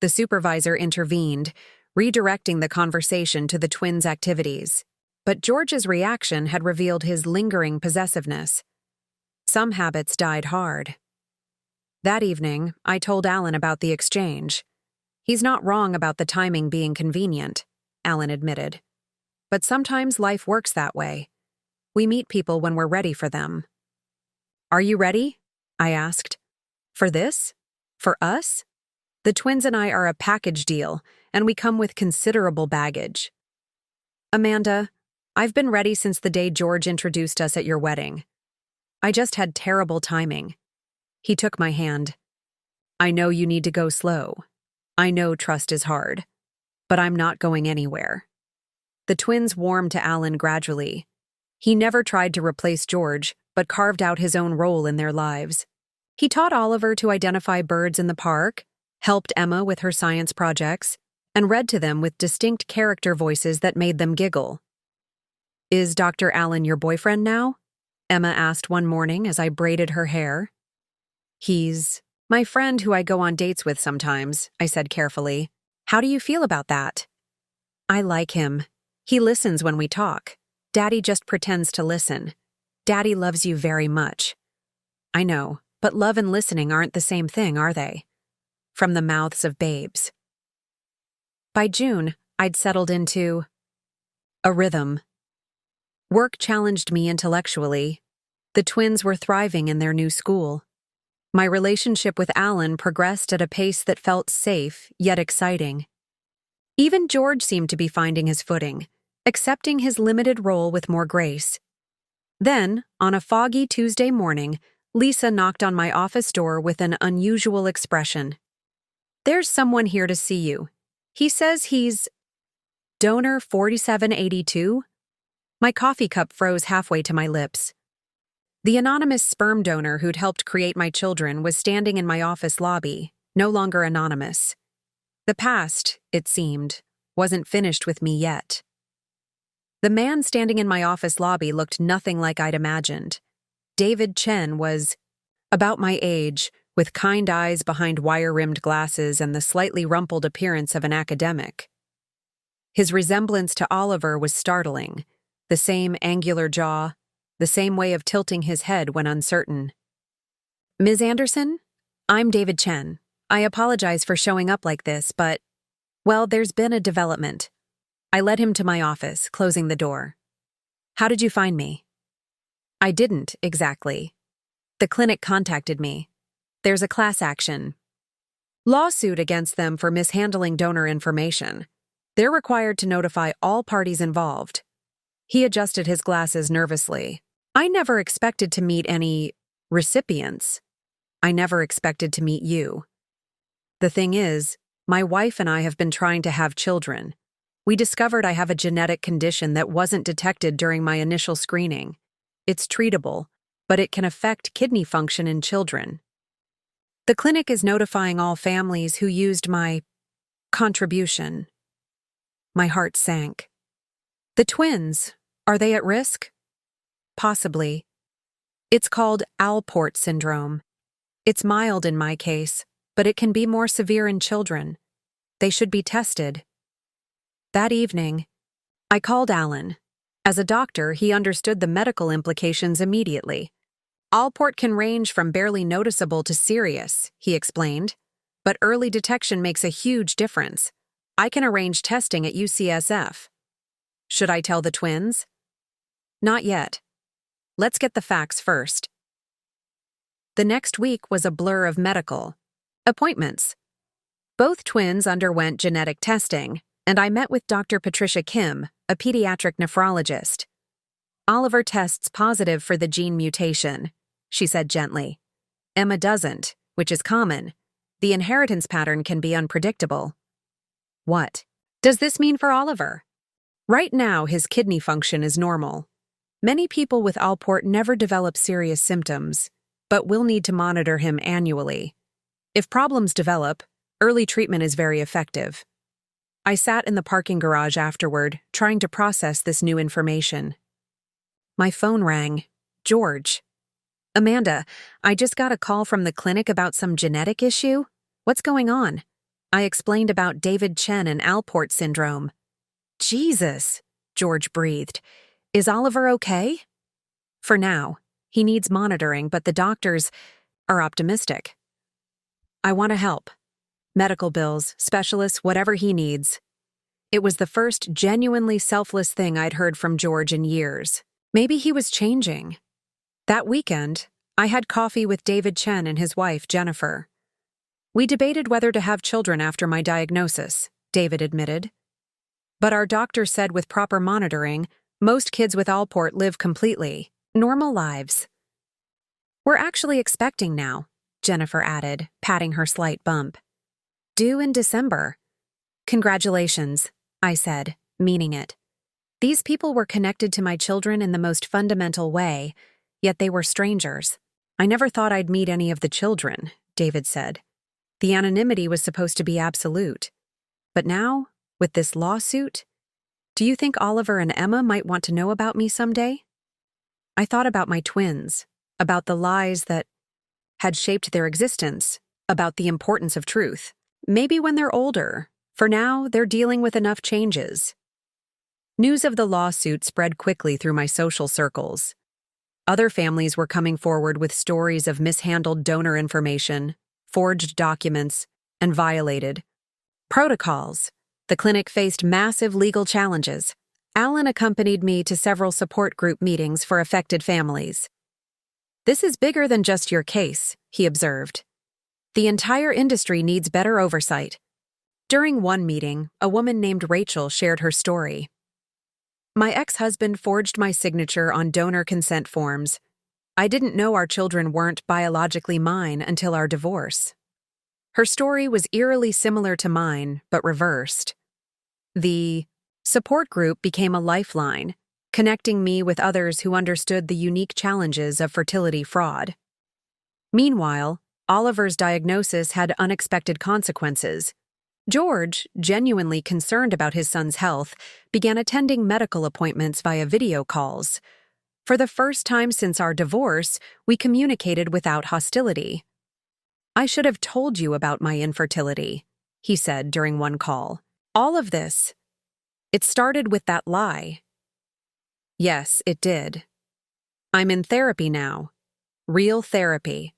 The supervisor intervened, redirecting the conversation to the twins' activities. But George's reaction had revealed his lingering possessiveness. Some habits died hard. That evening, I told Alan about the exchange. "He's not wrong about the timing being convenient," Alan admitted. "But sometimes life works that way. We meet people when we're ready for them." "Are you ready?" I asked. "For this? For us? The twins and I are a package deal, and we come with considerable baggage." "Amanda, I've been ready since the day George introduced us at your wedding. I just had terrible timing." He took my hand. "I know you need to go slow. I know trust is hard. But I'm not going anywhere." The twins warmed to Alan gradually. He never tried to replace George, but carved out his own role in their lives. He taught Oliver to identify birds in the park, helped Emma with her science projects, and read to them with distinct character voices that made them giggle. "Is Dr. Allen your boyfriend now?" Emma asked one morning as I braided her hair. "He's My friend who I go on dates with sometimes, I said carefully. How do you feel about that? I like him. He listens when we talk. Daddy just pretends to listen. Daddy loves you very much. I know, but love and listening aren't the same thing, are they? From the mouths of babes. By June, I'd settled into a rhythm. Work challenged me intellectually. The twins were thriving in their new school. My relationship with Alan progressed at a pace that felt safe, yet exciting. Even George seemed to be finding his footing, accepting his limited role with more grace. Then, on a foggy Tuesday morning, Lisa knocked on my office door with an unusual expression. There's someone here to see you. He says he's donor 4782? My coffee cup froze halfway to my lips. The anonymous sperm donor who'd helped create my children was standing in my office lobby, no longer anonymous. The past, it seemed, wasn't finished with me yet. The man standing in my office lobby looked nothing like I'd imagined. David Chen was about my age, with kind eyes behind wire-rimmed glasses and the slightly rumpled appearance of an academic. His resemblance to Oliver was startling, the same angular jaw, the same way of tilting his head when uncertain. Ms. Anderson? I'm David Chen. I apologize for showing up like this, but, well, there's been a development. I led him to my office, closing the door. How did you find me? I didn't, exactly. The clinic contacted me. There's a class action lawsuit against them for mishandling donor information. They're required to notify all parties involved. He adjusted his glasses nervously. I never expected to meet any recipients. I never expected to meet you. The thing is, my wife and I have been trying to have children. We discovered I have a genetic condition that wasn't detected during my initial screening. It's treatable, but it can affect kidney function in children. The clinic is notifying all families who used my contribution. My heart sank. The twins, are they at risk? Possibly. It's called Alport syndrome. It's mild in my case, but it can be more severe in children. They should be tested. That evening, I called Alan. As a doctor, he understood the medical implications immediately. Alport can range from barely noticeable to serious, he explained. But early detection makes a huge difference. I can arrange testing at UCSF. Should I tell the twins? Not yet. Let's get the facts first. The next week was a blur of medical appointments. Both twins underwent genetic testing, and I met with Dr. Patricia Kim, a pediatric nephrologist. Oliver tests positive for the gene mutation, she said gently. Emma doesn't, which is common. The inheritance pattern can be unpredictable. What does this mean for Oliver? Right now, his kidney function is normal. Many people with Alport never develop serious symptoms, but will need to monitor him annually. If problems develop, early treatment is very effective. I sat in the parking garage afterward, trying to process this new information. My phone rang. George. Amanda, I just got a call from the clinic about some genetic issue. What's going on? I explained about David Chen and Alport syndrome. Jesus, George breathed. Is Oliver okay? For now. He needs monitoring, but the doctors are optimistic. I want to help. Medical bills, specialists, whatever he needs. It was the first genuinely selfless thing I'd heard from George in years. Maybe he was changing. That weekend, I had coffee with David Chen and his wife, Jennifer. We debated whether to have children after my diagnosis, David admitted. But our doctor said with proper monitoring, most kids with Alport live completely normal lives. We're actually expecting now, Jennifer added, patting her slight bump. Due in December. Congratulations, I said, meaning it. These people were connected to my children in the most fundamental way, yet they were strangers. I never thought I'd meet any of the children, David said. The anonymity was supposed to be absolute. But now, with this lawsuit, do you think Oliver and Emma might want to know about me someday? I thought about my twins, about the lies that had shaped their existence, about the importance of truth. Maybe when they're older. For now, they're dealing with enough changes. News of the lawsuit spread quickly through my social circles. Other families were coming forward with stories of mishandled donor information, forged documents, and violated protocols. The clinic faced massive legal challenges. Alan accompanied me to several support group meetings for affected families. "This is bigger than just your case," he observed. "The entire industry needs better oversight." During one meeting, a woman named Rachel shared her story. "My ex-husband forged my signature on donor consent forms. I didn't know our children weren't biologically mine until our divorce." Her story was eerily similar to mine, but reversed. The support group became a lifeline, connecting me with others who understood the unique challenges of fertility fraud. Meanwhile, Oliver's diagnosis had unexpected consequences. George, genuinely concerned about his son's health, began attending medical appointments via video calls. For the first time since our divorce, we communicated without hostility. "I should have told you about my infertility," he said during one call. "All of this, it started with that lie." Yes, it did. I'm in therapy now. Real therapy.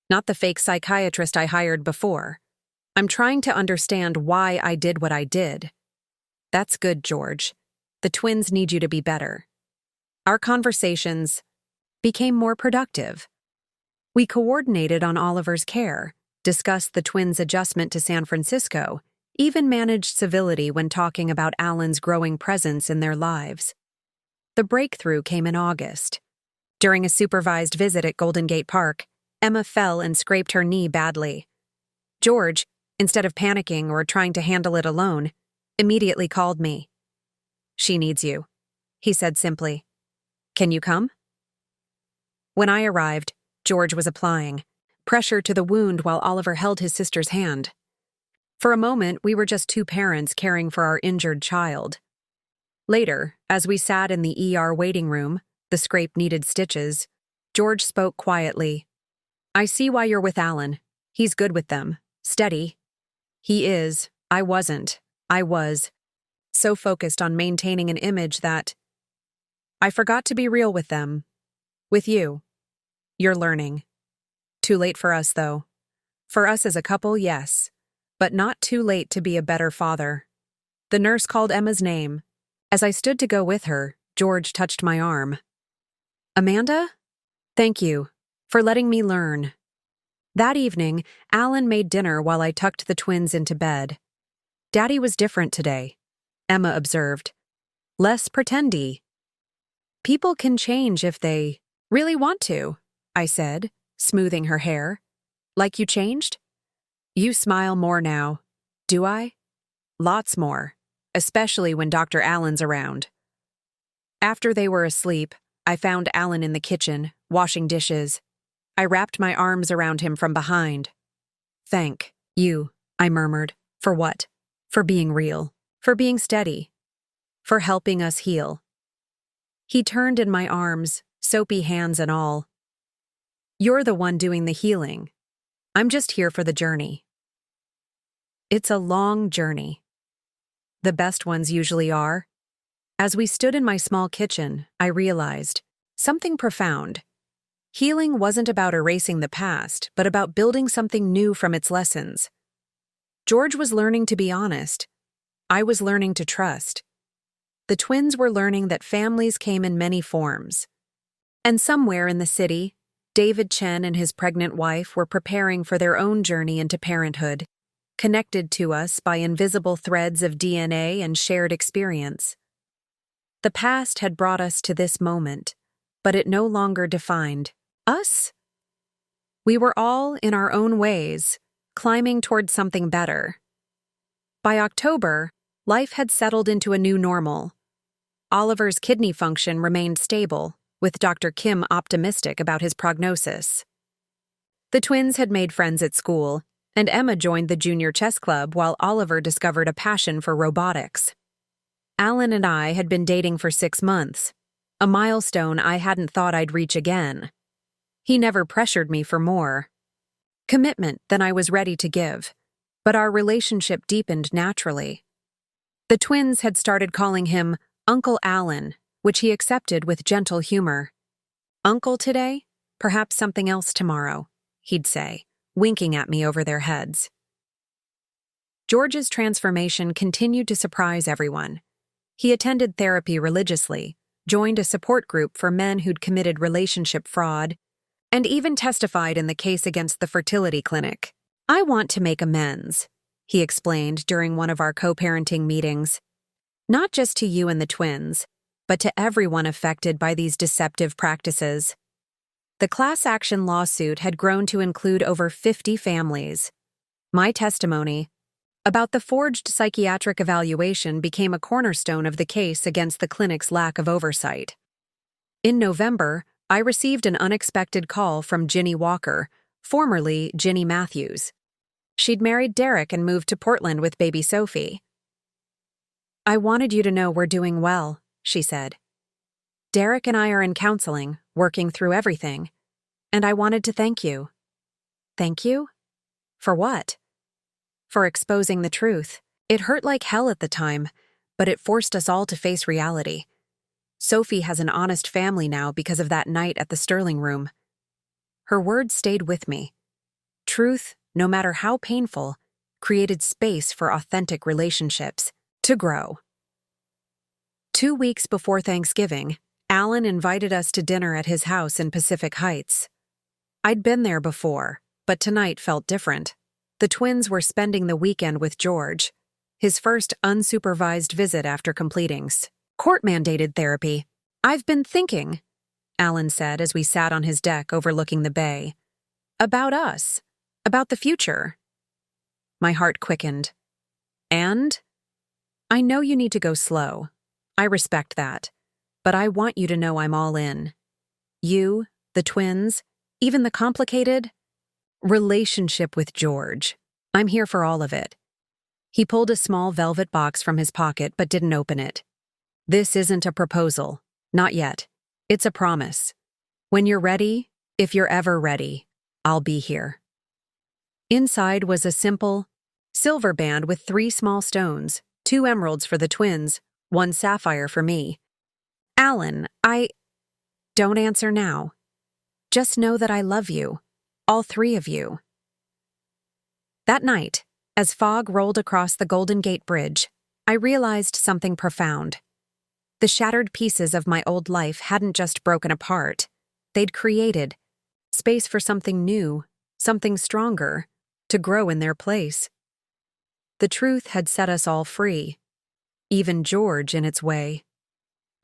Not the fake psychiatrist I hired before. I'm trying to understand why I did what I did. "That's good, George. The twins need you to be better." Our conversations became more productive. We coordinated on Oliver's care, discussed the twins' adjustment to San Francisco, even managed civility when talking about Alan's growing presence in their lives. The breakthrough came in August. During a supervised visit at Golden Gate Park, Emma fell and scraped her knee badly. George, instead of panicking or trying to handle it alone, immediately called me. "She needs you," he said simply. "Can you come?" When I arrived, George was applying pressure to the wound while Oliver held his sister's hand. For a moment, we were just two parents caring for our injured child. Later, as we sat in the ER waiting room, the scrape needed stitches, George spoke quietly. "I see why you're with Alan. He's good with them. Steady." He is. I wasn't. I was. So focused on maintaining an image that I forgot to be real with them. With you. You're learning. Too late for us, though. For us as a couple, yes. But not too late to be a better father. The nurse called Emma's name. As I stood to go with her, George touched my arm. "Amanda? Thank you for letting me learn." That evening, Alan made dinner while I tucked the twins into bed. "Daddy was different today," Emma observed. "Less pretendy." "People can change if they really want to," I said, smoothing her hair. "Like you changed?" "You smile more now." "Do I?" "Lots more, especially when Dr. Allen's around." After they were asleep, I found Alan in the kitchen, washing dishes. I wrapped my arms around him from behind. "Thank you," I murmured. "For what?" "For being real. For being steady. For helping us heal." He turned in my arms, soapy hands and all. "You're the one doing the healing. I'm just here for the journey." It's a long journey. The best ones usually are. As we stood in my small kitchen, I realized something profound. Healing wasn't about erasing the past, but about building something new from its lessons. George was learning to be honest. I was learning to trust. The twins were learning that families came in many forms. And somewhere in the city, David Chen and his pregnant wife were preparing for their own journey into parenthood, connected to us by invisible threads of DNA and shared experience. The past had brought us to this moment, but it no longer defined us. We were all, in our own ways, climbing toward something better. By October, life had settled into a new normal. Oliver's kidney function remained stable, with Dr. Kim optimistic about his prognosis. The twins had made friends at school, and Emma joined the junior chess club while Oliver discovered a passion for robotics. Alan and I had been dating for 6 months, a milestone I hadn't thought I'd reach again. He never pressured me for more. commitment than I was ready to give, but our relationship deepened naturally. The twins had started calling him Uncle Alan, which he accepted with gentle humor. "Uncle today? Perhaps something else tomorrow," he'd say, winking at me over their heads. George's transformation continued to surprise everyone. He attended therapy religiously, joined a support group for men who'd committed relationship fraud, and even testified in the case against the fertility clinic. "I want to make amends," he explained during one of our co-parenting meetings. "Not just to you and the twins, but to everyone affected by these deceptive practices." The class action lawsuit had grown to include over 50 families. My testimony about the forged psychiatric evaluation became a cornerstone of the case against the clinic's lack of oversight. In November, I received an unexpected call from Ginny Walker, formerly Ginny Matthews. She'd married Derek and moved to Portland with baby Sophie. "I wanted you to know we're doing well," she said. "Derek and I are in counseling, working through everything, and I wanted to thank you." "Thank you? For what?" "For exposing the truth. It hurt like hell at the time, but it forced us all to face reality. Sophie has an honest family now because of that night at the Sterling Room." Her words stayed with me. Truth, no matter how painful, created space for authentic relationships to grow. 2 weeks before Thanksgiving, Alan invited us to dinner at his house in Pacific Heights. I'd been there before, but tonight felt different. The twins were spending the weekend with George, his first unsupervised visit after completing court-mandated therapy. "I've been thinking," Alan said as we sat on his deck overlooking the bay, "about us, about the future." My heart quickened. "And? I know you need to go slow. I respect that. But I want you to know I'm all in. You, the twins, even the complicated relationship with George. I'm here for all of it." He pulled a small velvet box from his pocket but didn't open it. "This isn't a proposal. Not yet. It's a promise. When you're ready, if you're ever ready, I'll be here." Inside was a simple silver band with 3 small stones, 2 emeralds for the twins, 1 sapphire for me. "Alan, Don't answer now. Just know that I love you, all 3 of you." That night, as fog rolled across the Golden Gate Bridge, I realized something profound. The shattered pieces of my old life hadn't just broken apart. They'd created space for something new, something stronger, to grow in their place. The truth had set us all free, even George in its way.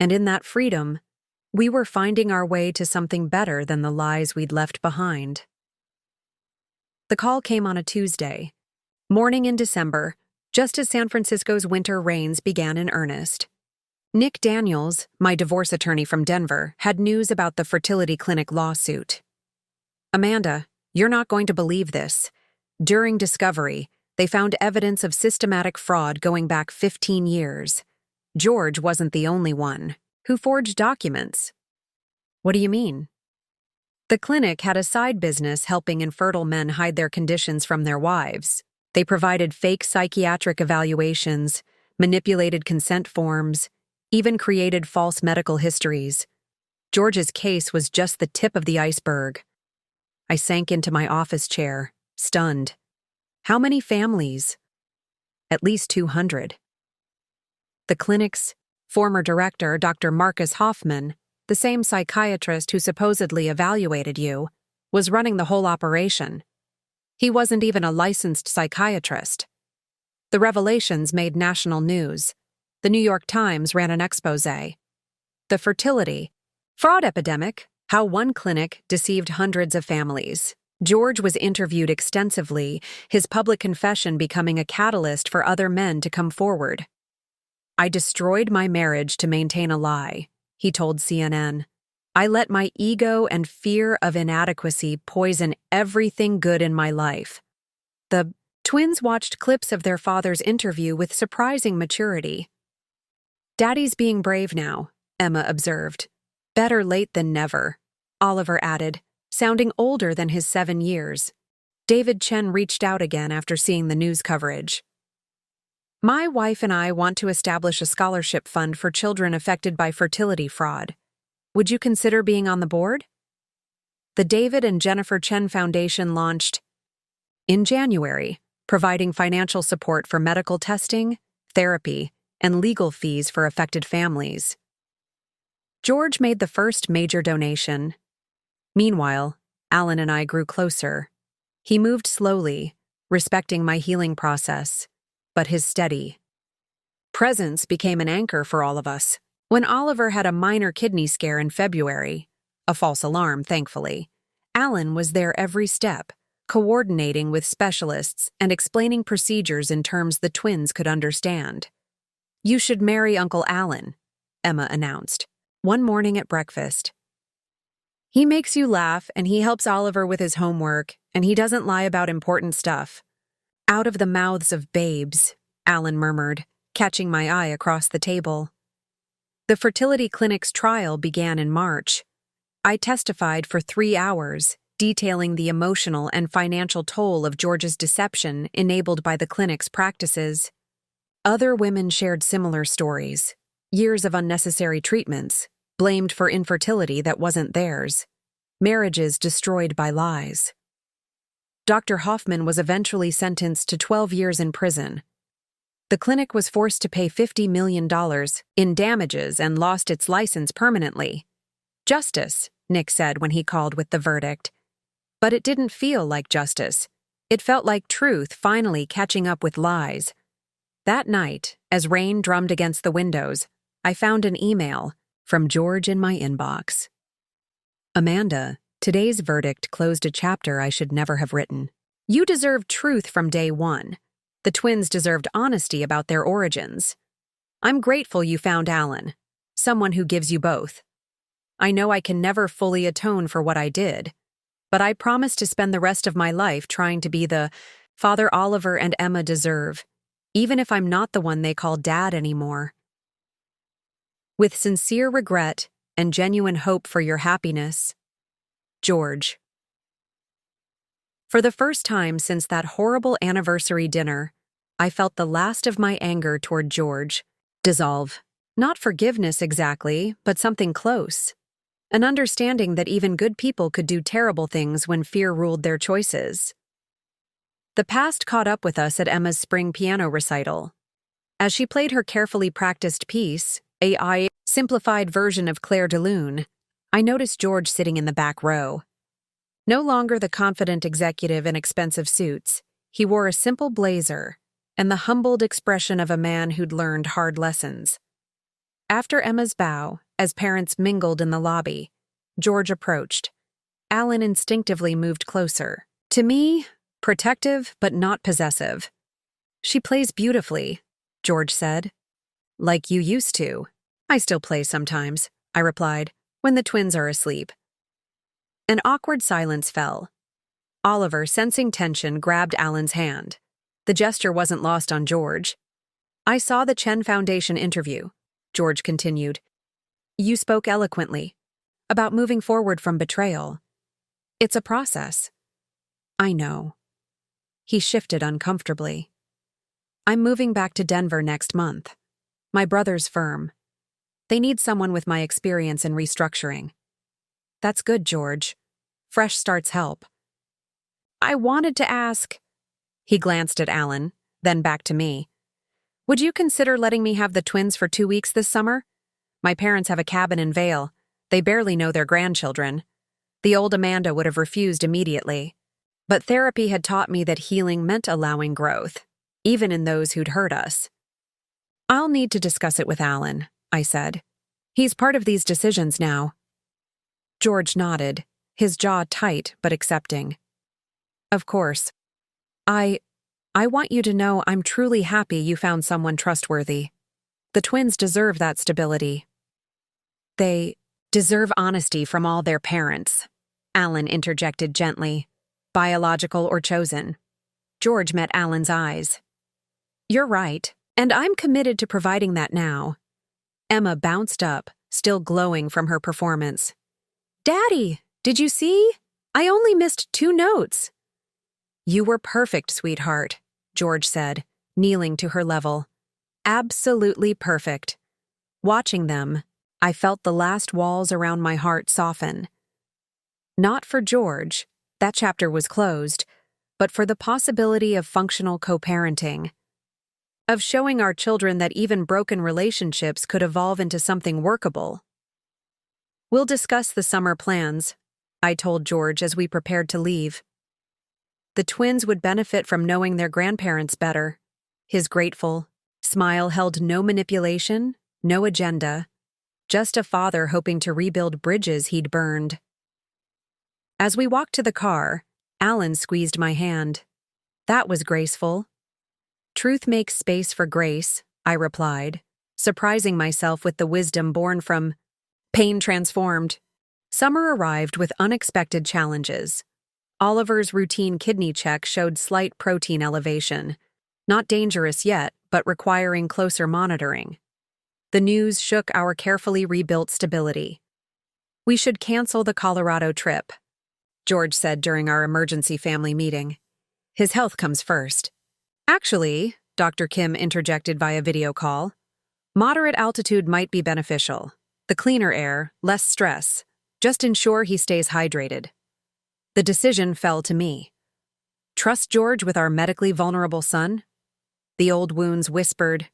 And in that freedom, we were finding our way to something better than the lies we'd left behind. The call came on a Tuesday, morning in December, just as San Francisco's winter rains began in earnest. Nick Daniels, my divorce attorney from Denver, had news about the fertility clinic lawsuit. "Amanda, you're not going to believe this. During discovery, they found evidence of systematic fraud going back 15 years. George wasn't the only one who forged documents." "What do you mean?" "The clinic had a side business helping infertile men hide their conditions from their wives. They provided fake psychiatric evaluations, manipulated consent forms, even created false medical histories. George's case was just the tip of the iceberg." I sank into my office chair, stunned. How many families? At least 200. The clinic's former director, Dr. Marcus Hoffman, the same psychiatrist who supposedly evaluated you, was running the whole operation. He wasn't even a licensed psychiatrist. The revelations made national news. The New York Times ran an exposé. The fertility fraud epidemic, how one clinic deceived hundreds of families. George was interviewed extensively, his public confession becoming a catalyst for other men to come forward. "I destroyed my marriage to maintain a lie," he told CNN. "I let my ego and fear of inadequacy poison everything good in my life." The twins watched clips of their father's interview with surprising maturity. "Daddy's being brave now," Emma observed. "Better late than never," Oliver added, sounding older than his 7 years. David Chen reached out again after seeing the news coverage. My wife and I want to establish a scholarship fund for children affected by fertility fraud. Would you consider being on the board? The David and Jennifer Chen Foundation launched in January, providing financial support for medical testing, therapy, and legal fees for affected families. George made the first major donation. Meanwhile, Alan and I grew closer. He moved slowly, respecting my healing process, but his steady presence became an anchor for all of us. When Oliver had a minor kidney scare in February, a false alarm, thankfully, Alan was there every step, coordinating with specialists and explaining procedures in terms the twins could understand. "You should marry Uncle Alan," Emma announced, one morning at breakfast. "He makes you laugh, and he helps Oliver with his homework, and he doesn't lie about important stuff." "Out of the mouths of babes," Alan murmured, catching my eye across the table. The fertility clinic's trial began in March. I testified for 3 hours, detailing the emotional and financial toll of George's deception enabled by the clinic's practices. Other women shared similar stories. Years of unnecessary treatments, blamed for infertility that wasn't theirs. Marriages destroyed by lies. Dr. Hoffman was eventually sentenced to 12 years in prison. The clinic was forced to pay $50 million in damages and lost its license permanently. "Justice," Nick said when he called with the verdict. But it didn't feel like justice. It felt like truth finally catching up with lies. That night, as rain drummed against the windows, I found an email from George in my inbox. "Amanda, today's verdict closed a chapter I should never have written. You deserved truth from day one. The twins deserved honesty about their origins. I'm grateful you found Alan, someone who gives you both. I know I can never fully atone for what I did, but I promise to spend the rest of my life trying to be the father Oliver and Emma deserve, even if I'm not the one they call Dad anymore. With sincere regret and genuine hope for your happiness, George." For the first time since that horrible anniversary dinner, I felt the last of my anger toward George dissolve. Not forgiveness exactly, but something close. An understanding that even good people could do terrible things when fear ruled their choices. The past caught up with us at Emma's spring piano recital. As she played her carefully practiced piece, a simplified version of Claire de Lune, I noticed George sitting in the back row. No longer the confident executive in expensive suits, he wore a simple blazer and the humbled expression of a man who'd learned hard lessons. After Emma's bow, as parents mingled in the lobby, George approached. Alan instinctively moved closer. To me, protective but not possessive. "She plays beautifully," George said. "Like you used to." "I still play sometimes," I replied, "when the twins are asleep." An awkward silence fell. Oliver, sensing tension, grabbed Alan's hand. The gesture wasn't lost on George. "I saw the Chen Foundation interview," George continued. "You spoke eloquently about moving forward from betrayal. It's a process." "I know." He shifted uncomfortably. "I'm moving back to Denver next month. My brother's firm. They need someone with my experience in restructuring." "That's good, George. Fresh starts help." "I wanted to ask..." He glanced at Alan, then back to me. "Would you consider letting me have the twins for 2 weeks this summer? My parents have a cabin in Vail. They barely know their grandchildren." The old Amanda would have refused immediately. But therapy had taught me that healing meant allowing growth, even in those who'd hurt us. "I'll need to discuss it with Alan," I said. "He's part of these decisions now." George nodded, his jaw tight but accepting. "Of course. I want you to know I'm truly happy you found someone trustworthy. The twins deserve that stability." "They deserve honesty from all their parents," Alan interjected gently. "Biological or chosen." George met Alan's eyes. "You're right, and I'm committed to providing that now." Emma bounced up, still glowing from her performance. "Daddy, did you see? I only missed 2 notes." "You were perfect, sweetheart," George said, kneeling to her level. "Absolutely perfect." Watching them, I felt the last walls around my heart soften. Not for George, that chapter was closed, but for the possibility of functional co-parenting. Of showing our children that even broken relationships could evolve into something workable. "We'll discuss the summer plans," I told George as we prepared to leave. The twins would benefit from knowing their grandparents better. His grateful smile held no manipulation, no agenda, just a father hoping to rebuild bridges he'd burned. As we walked to the car, Alan squeezed my hand. That was graceful. "Truth makes space for grace," I replied, surprising myself with the wisdom born from pain transformed. Summer arrived with unexpected challenges. Oliver's routine kidney check showed slight protein elevation. Not dangerous yet, but requiring closer monitoring. The news shook our carefully rebuilt stability. "We should cancel the Colorado trip," George said during our emergency family meeting. "His health comes first." "Actually," Dr. Kim interjected via video call, "moderate altitude might be beneficial. The cleaner air, less stress. Just ensure he stays hydrated." The decision fell to me. Trust George with our medically vulnerable son? The old wounds whispered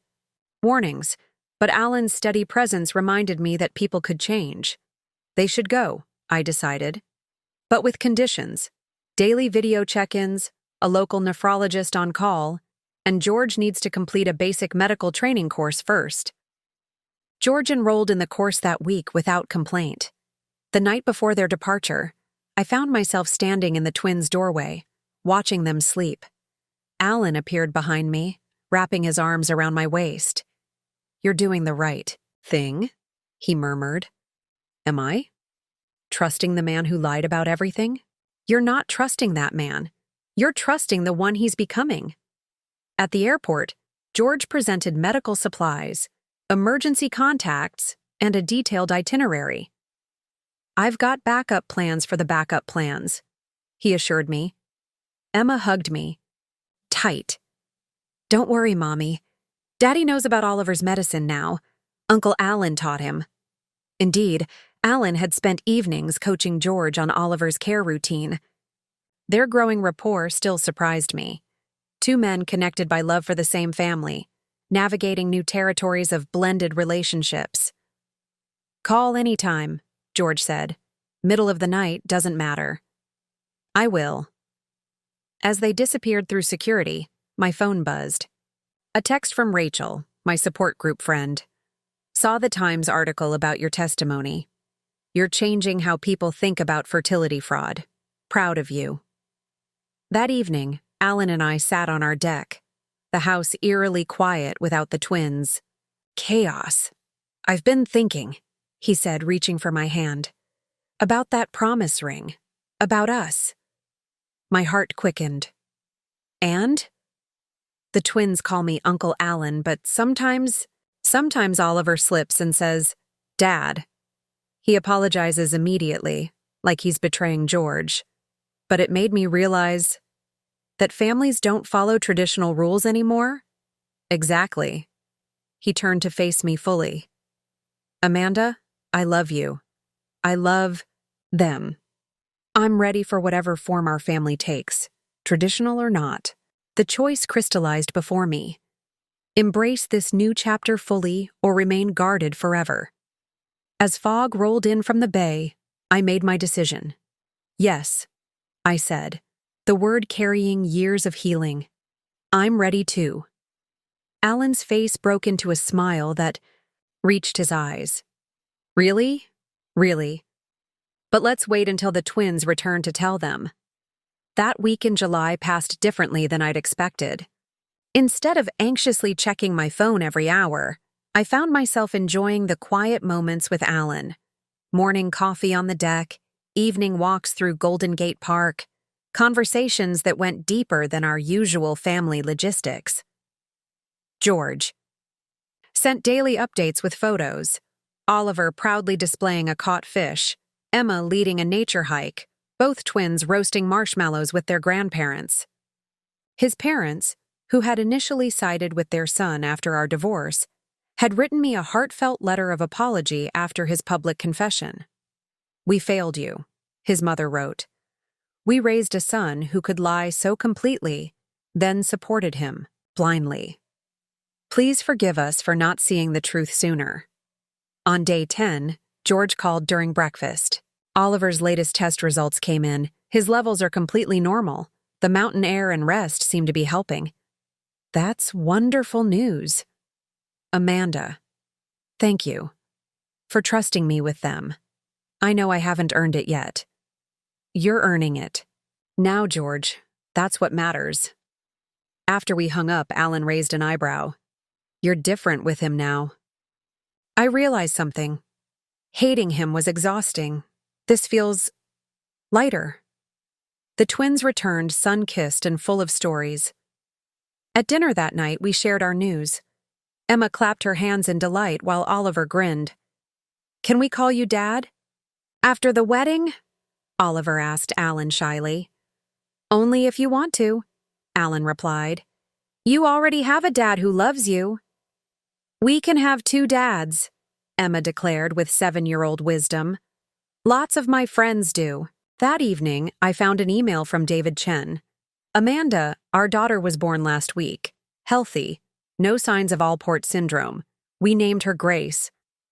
warnings, but Alan's steady presence reminded me that people could change. They should go, I decided. But with conditions: daily video check-ins, a local nephrologist on call, and George needs to complete a basic medical training course first. George enrolled in the course that week without complaint. The night before their departure, I found myself standing in the twins' doorway, watching them sleep. Alan appeared behind me, wrapping his arms around my waist. "You're doing the right thing," he murmured. "Am I? Trusting the man who lied about everything?" "You're not trusting that man. You're trusting the one he's becoming." At the airport, George presented medical supplies, emergency contacts, and a detailed itinerary. "I've got backup plans for the backup plans," he assured me. Emma hugged me. Tight. "Don't worry, Mommy. Daddy knows about Oliver's medicine now. Uncle Alan taught him." Indeed, Alan had spent evenings coaching George on Oliver's care routine. Their growing rapport still surprised me. Two men connected by love for the same family, navigating new territories of blended relationships. "Call anytime," George said. "Middle of the night doesn't matter." "I will." As they disappeared through security, my phone buzzed. A text from Rachel, my support group friend. "Saw the Times article about your testimony. You're changing how people think about fertility fraud. Proud of you." That evening, Alan and I sat on our deck, the house eerily quiet without the twins. "Chaos. I've been thinking," he said, reaching for my hand. "About that promise ring. About us." My heart quickened. "And?" "The twins call me Uncle Alan, but sometimes Oliver slips and says, 'Dad.' He apologizes immediately, like he's betraying George. But it made me realize that families don't follow traditional rules anymore." "Exactly." He turned to face me fully. "Amanda, I love you. I love them. I'm ready for whatever form our family takes, traditional or not." The choice crystallized before me. Embrace this new chapter fully or remain guarded forever. As fog rolled in from the bay, I made my decision. "Yes," I said, the word carrying years of healing. "I'm ready too." Alan's face broke into a smile that reached his eyes. "Really? Really? But let's wait until the twins return to tell them." That week in July passed differently than I'd expected. Instead of anxiously checking my phone every hour, I found myself enjoying the quiet moments with Alan. Morning coffee on the deck, evening walks through Golden Gate Park, conversations that went deeper than our usual family logistics. George sent daily updates with photos, Oliver proudly displaying a caught fish, Emma leading a nature hike, both twins roasting marshmallows with their grandparents. His parents, who had initially sided with their son after our divorce, had written me a heartfelt letter of apology after his public confession. "We failed you," his mother wrote. "We raised a son who could lie so completely, then supported him, blindly. Please forgive us for not seeing the truth sooner." On day 10, George called during breakfast. "Oliver's latest test results came in. His levels are completely normal. The mountain air and rest seem to be helping." "That's wonderful news." "Amanda, thank you for trusting me with them. I know I haven't earned it yet. You're earning it. Now, George, that's what matters." After we hung up, Alan raised an eyebrow. "You're different with him now." I realized something. Hating him was exhausting. This feels lighter. The twins returned, sun-kissed and full of stories. At dinner that night, we shared our news. Emma clapped her hands in delight while Oliver grinned. "Can we call you Dad?" "After the wedding?" Oliver asked Alan shyly. "Only if you want to," Alan replied. "You already have a dad who loves you." "We can have two dads," Emma declared with 7-year-old wisdom. "Lots of my friends do." That evening, I found an email from David Chen. "Amanda, our daughter was born last week. Healthy. No signs of Alport syndrome. We named her Grace.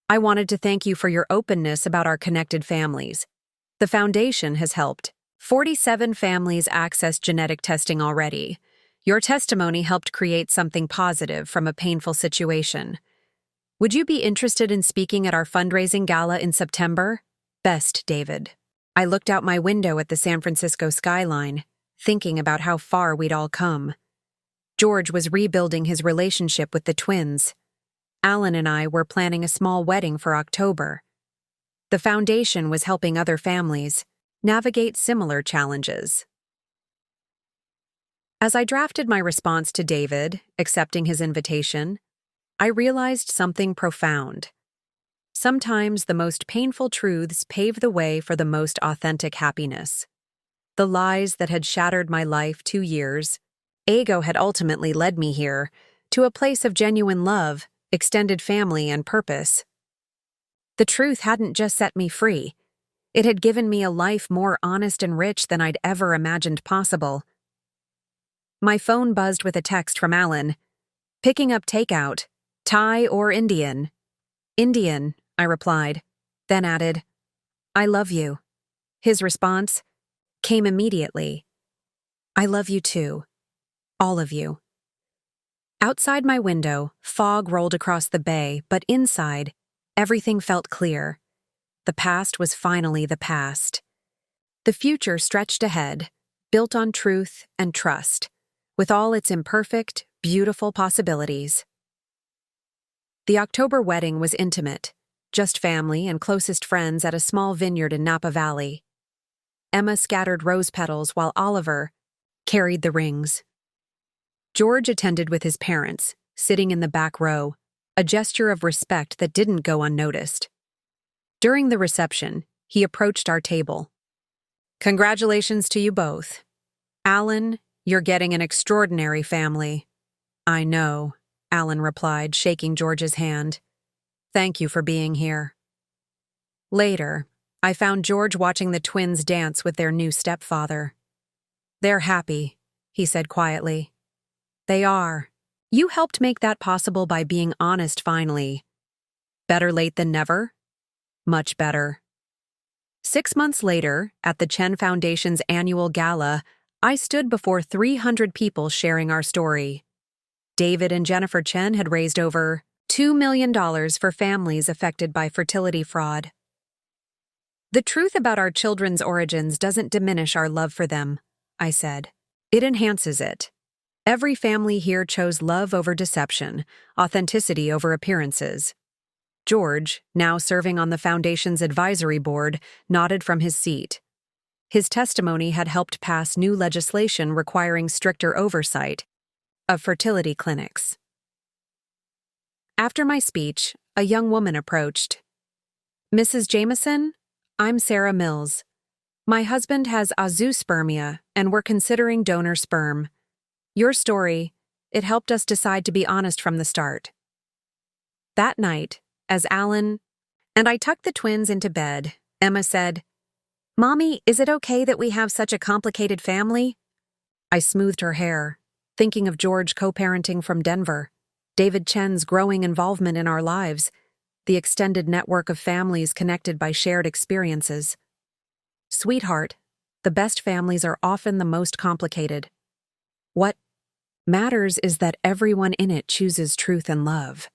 I wanted to thank you for your openness about our connected families. The foundation has helped 47 families access genetic testing already. Your testimony helped create something positive from a painful situation. Would you be interested in speaking at our fundraising gala in September? Best, David." I looked out my window at the San Francisco skyline, thinking about how far we'd all come. George was rebuilding his relationship with the twins. Alan and I were planning a small wedding for October. The foundation was helping other families navigate similar challenges. As I drafted my response to David, accepting his invitation, I realized something profound. Sometimes the most painful truths pave the way for the most authentic happiness. The lies that had shattered my life 2 years ago had ultimately led me here, to a place of genuine love, extended family, and purpose. The truth hadn't just set me free. It had given me a life more honest and rich than I'd ever imagined possible. My phone buzzed with a text from Alan. "Picking up takeout. Thai or Indian?" "Indian," I replied, then added, "I love you." His response came immediately. "I love you too. All of you." Outside my window, fog rolled across the bay, but inside, everything felt clear. The past was finally the past. The future stretched ahead, built on truth and trust, with all its imperfect, beautiful possibilities. The October wedding was intimate, just family and closest friends at a small vineyard in Napa Valley. Emma scattered rose petals while Oliver carried the rings. George attended with his parents, sitting in the back row, a gesture of respect that didn't go unnoticed. During the reception, he approached our table. "Congratulations to you both. Alan, you're getting an extraordinary family." "I know," Alan replied, shaking George's hand. "Thank you for being here." Later, I found George watching the twins dance with their new stepfather. "They're happy," he said quietly. "They are. You helped make that possible by being honest finally. Better late than never?" "Much better." 6 months later, at the Chen Foundation's annual gala, I stood before 300 people sharing our story. David and Jennifer Chen had raised over $2 million for families affected by fertility fraud. "The truth about our children's origins doesn't diminish our love for them," I said. "It enhances it. Every family here chose love over deception, authenticity over appearances." George, now serving on the foundation's advisory board, nodded from his seat. His testimony had helped pass new legislation requiring stricter oversight of fertility clinics. After my speech, a young woman approached. "Mrs. Jameson, I'm Sarah Mills. My husband has azoospermia, and we're considering donor sperm. Your story, it helped us decide to be honest from the start. That night, as Alan and I tucked the twins into bed, Emma said, "Mommy, is it okay that we have such a complicated family?" I smoothed her hair, thinking of George co-parenting from Denver, David Chen's growing involvement in our lives, the extended network of families connected by shared experiences. Sweetheart, the best families are often the most complicated. What matters is that everyone in it chooses truth and love.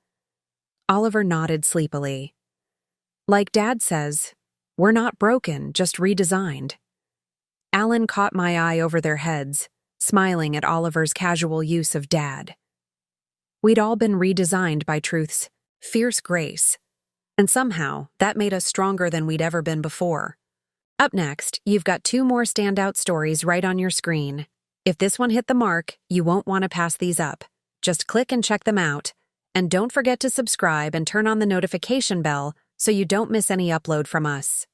Oliver nodded sleepily. Like Dad says, we're not broken, just redesigned. Alan caught my eye over their heads, smiling at Oliver's casual use of Dad. We'd all been redesigned by Truth's fierce grace, and somehow that made us stronger than we'd ever been before. Up next, you've got 2 more standout stories right on your screen. If this one hit the mark, you won't want to pass these up. Just click and check them out. And don't forget to subscribe and turn on the notification bell so you don't miss any upload from us.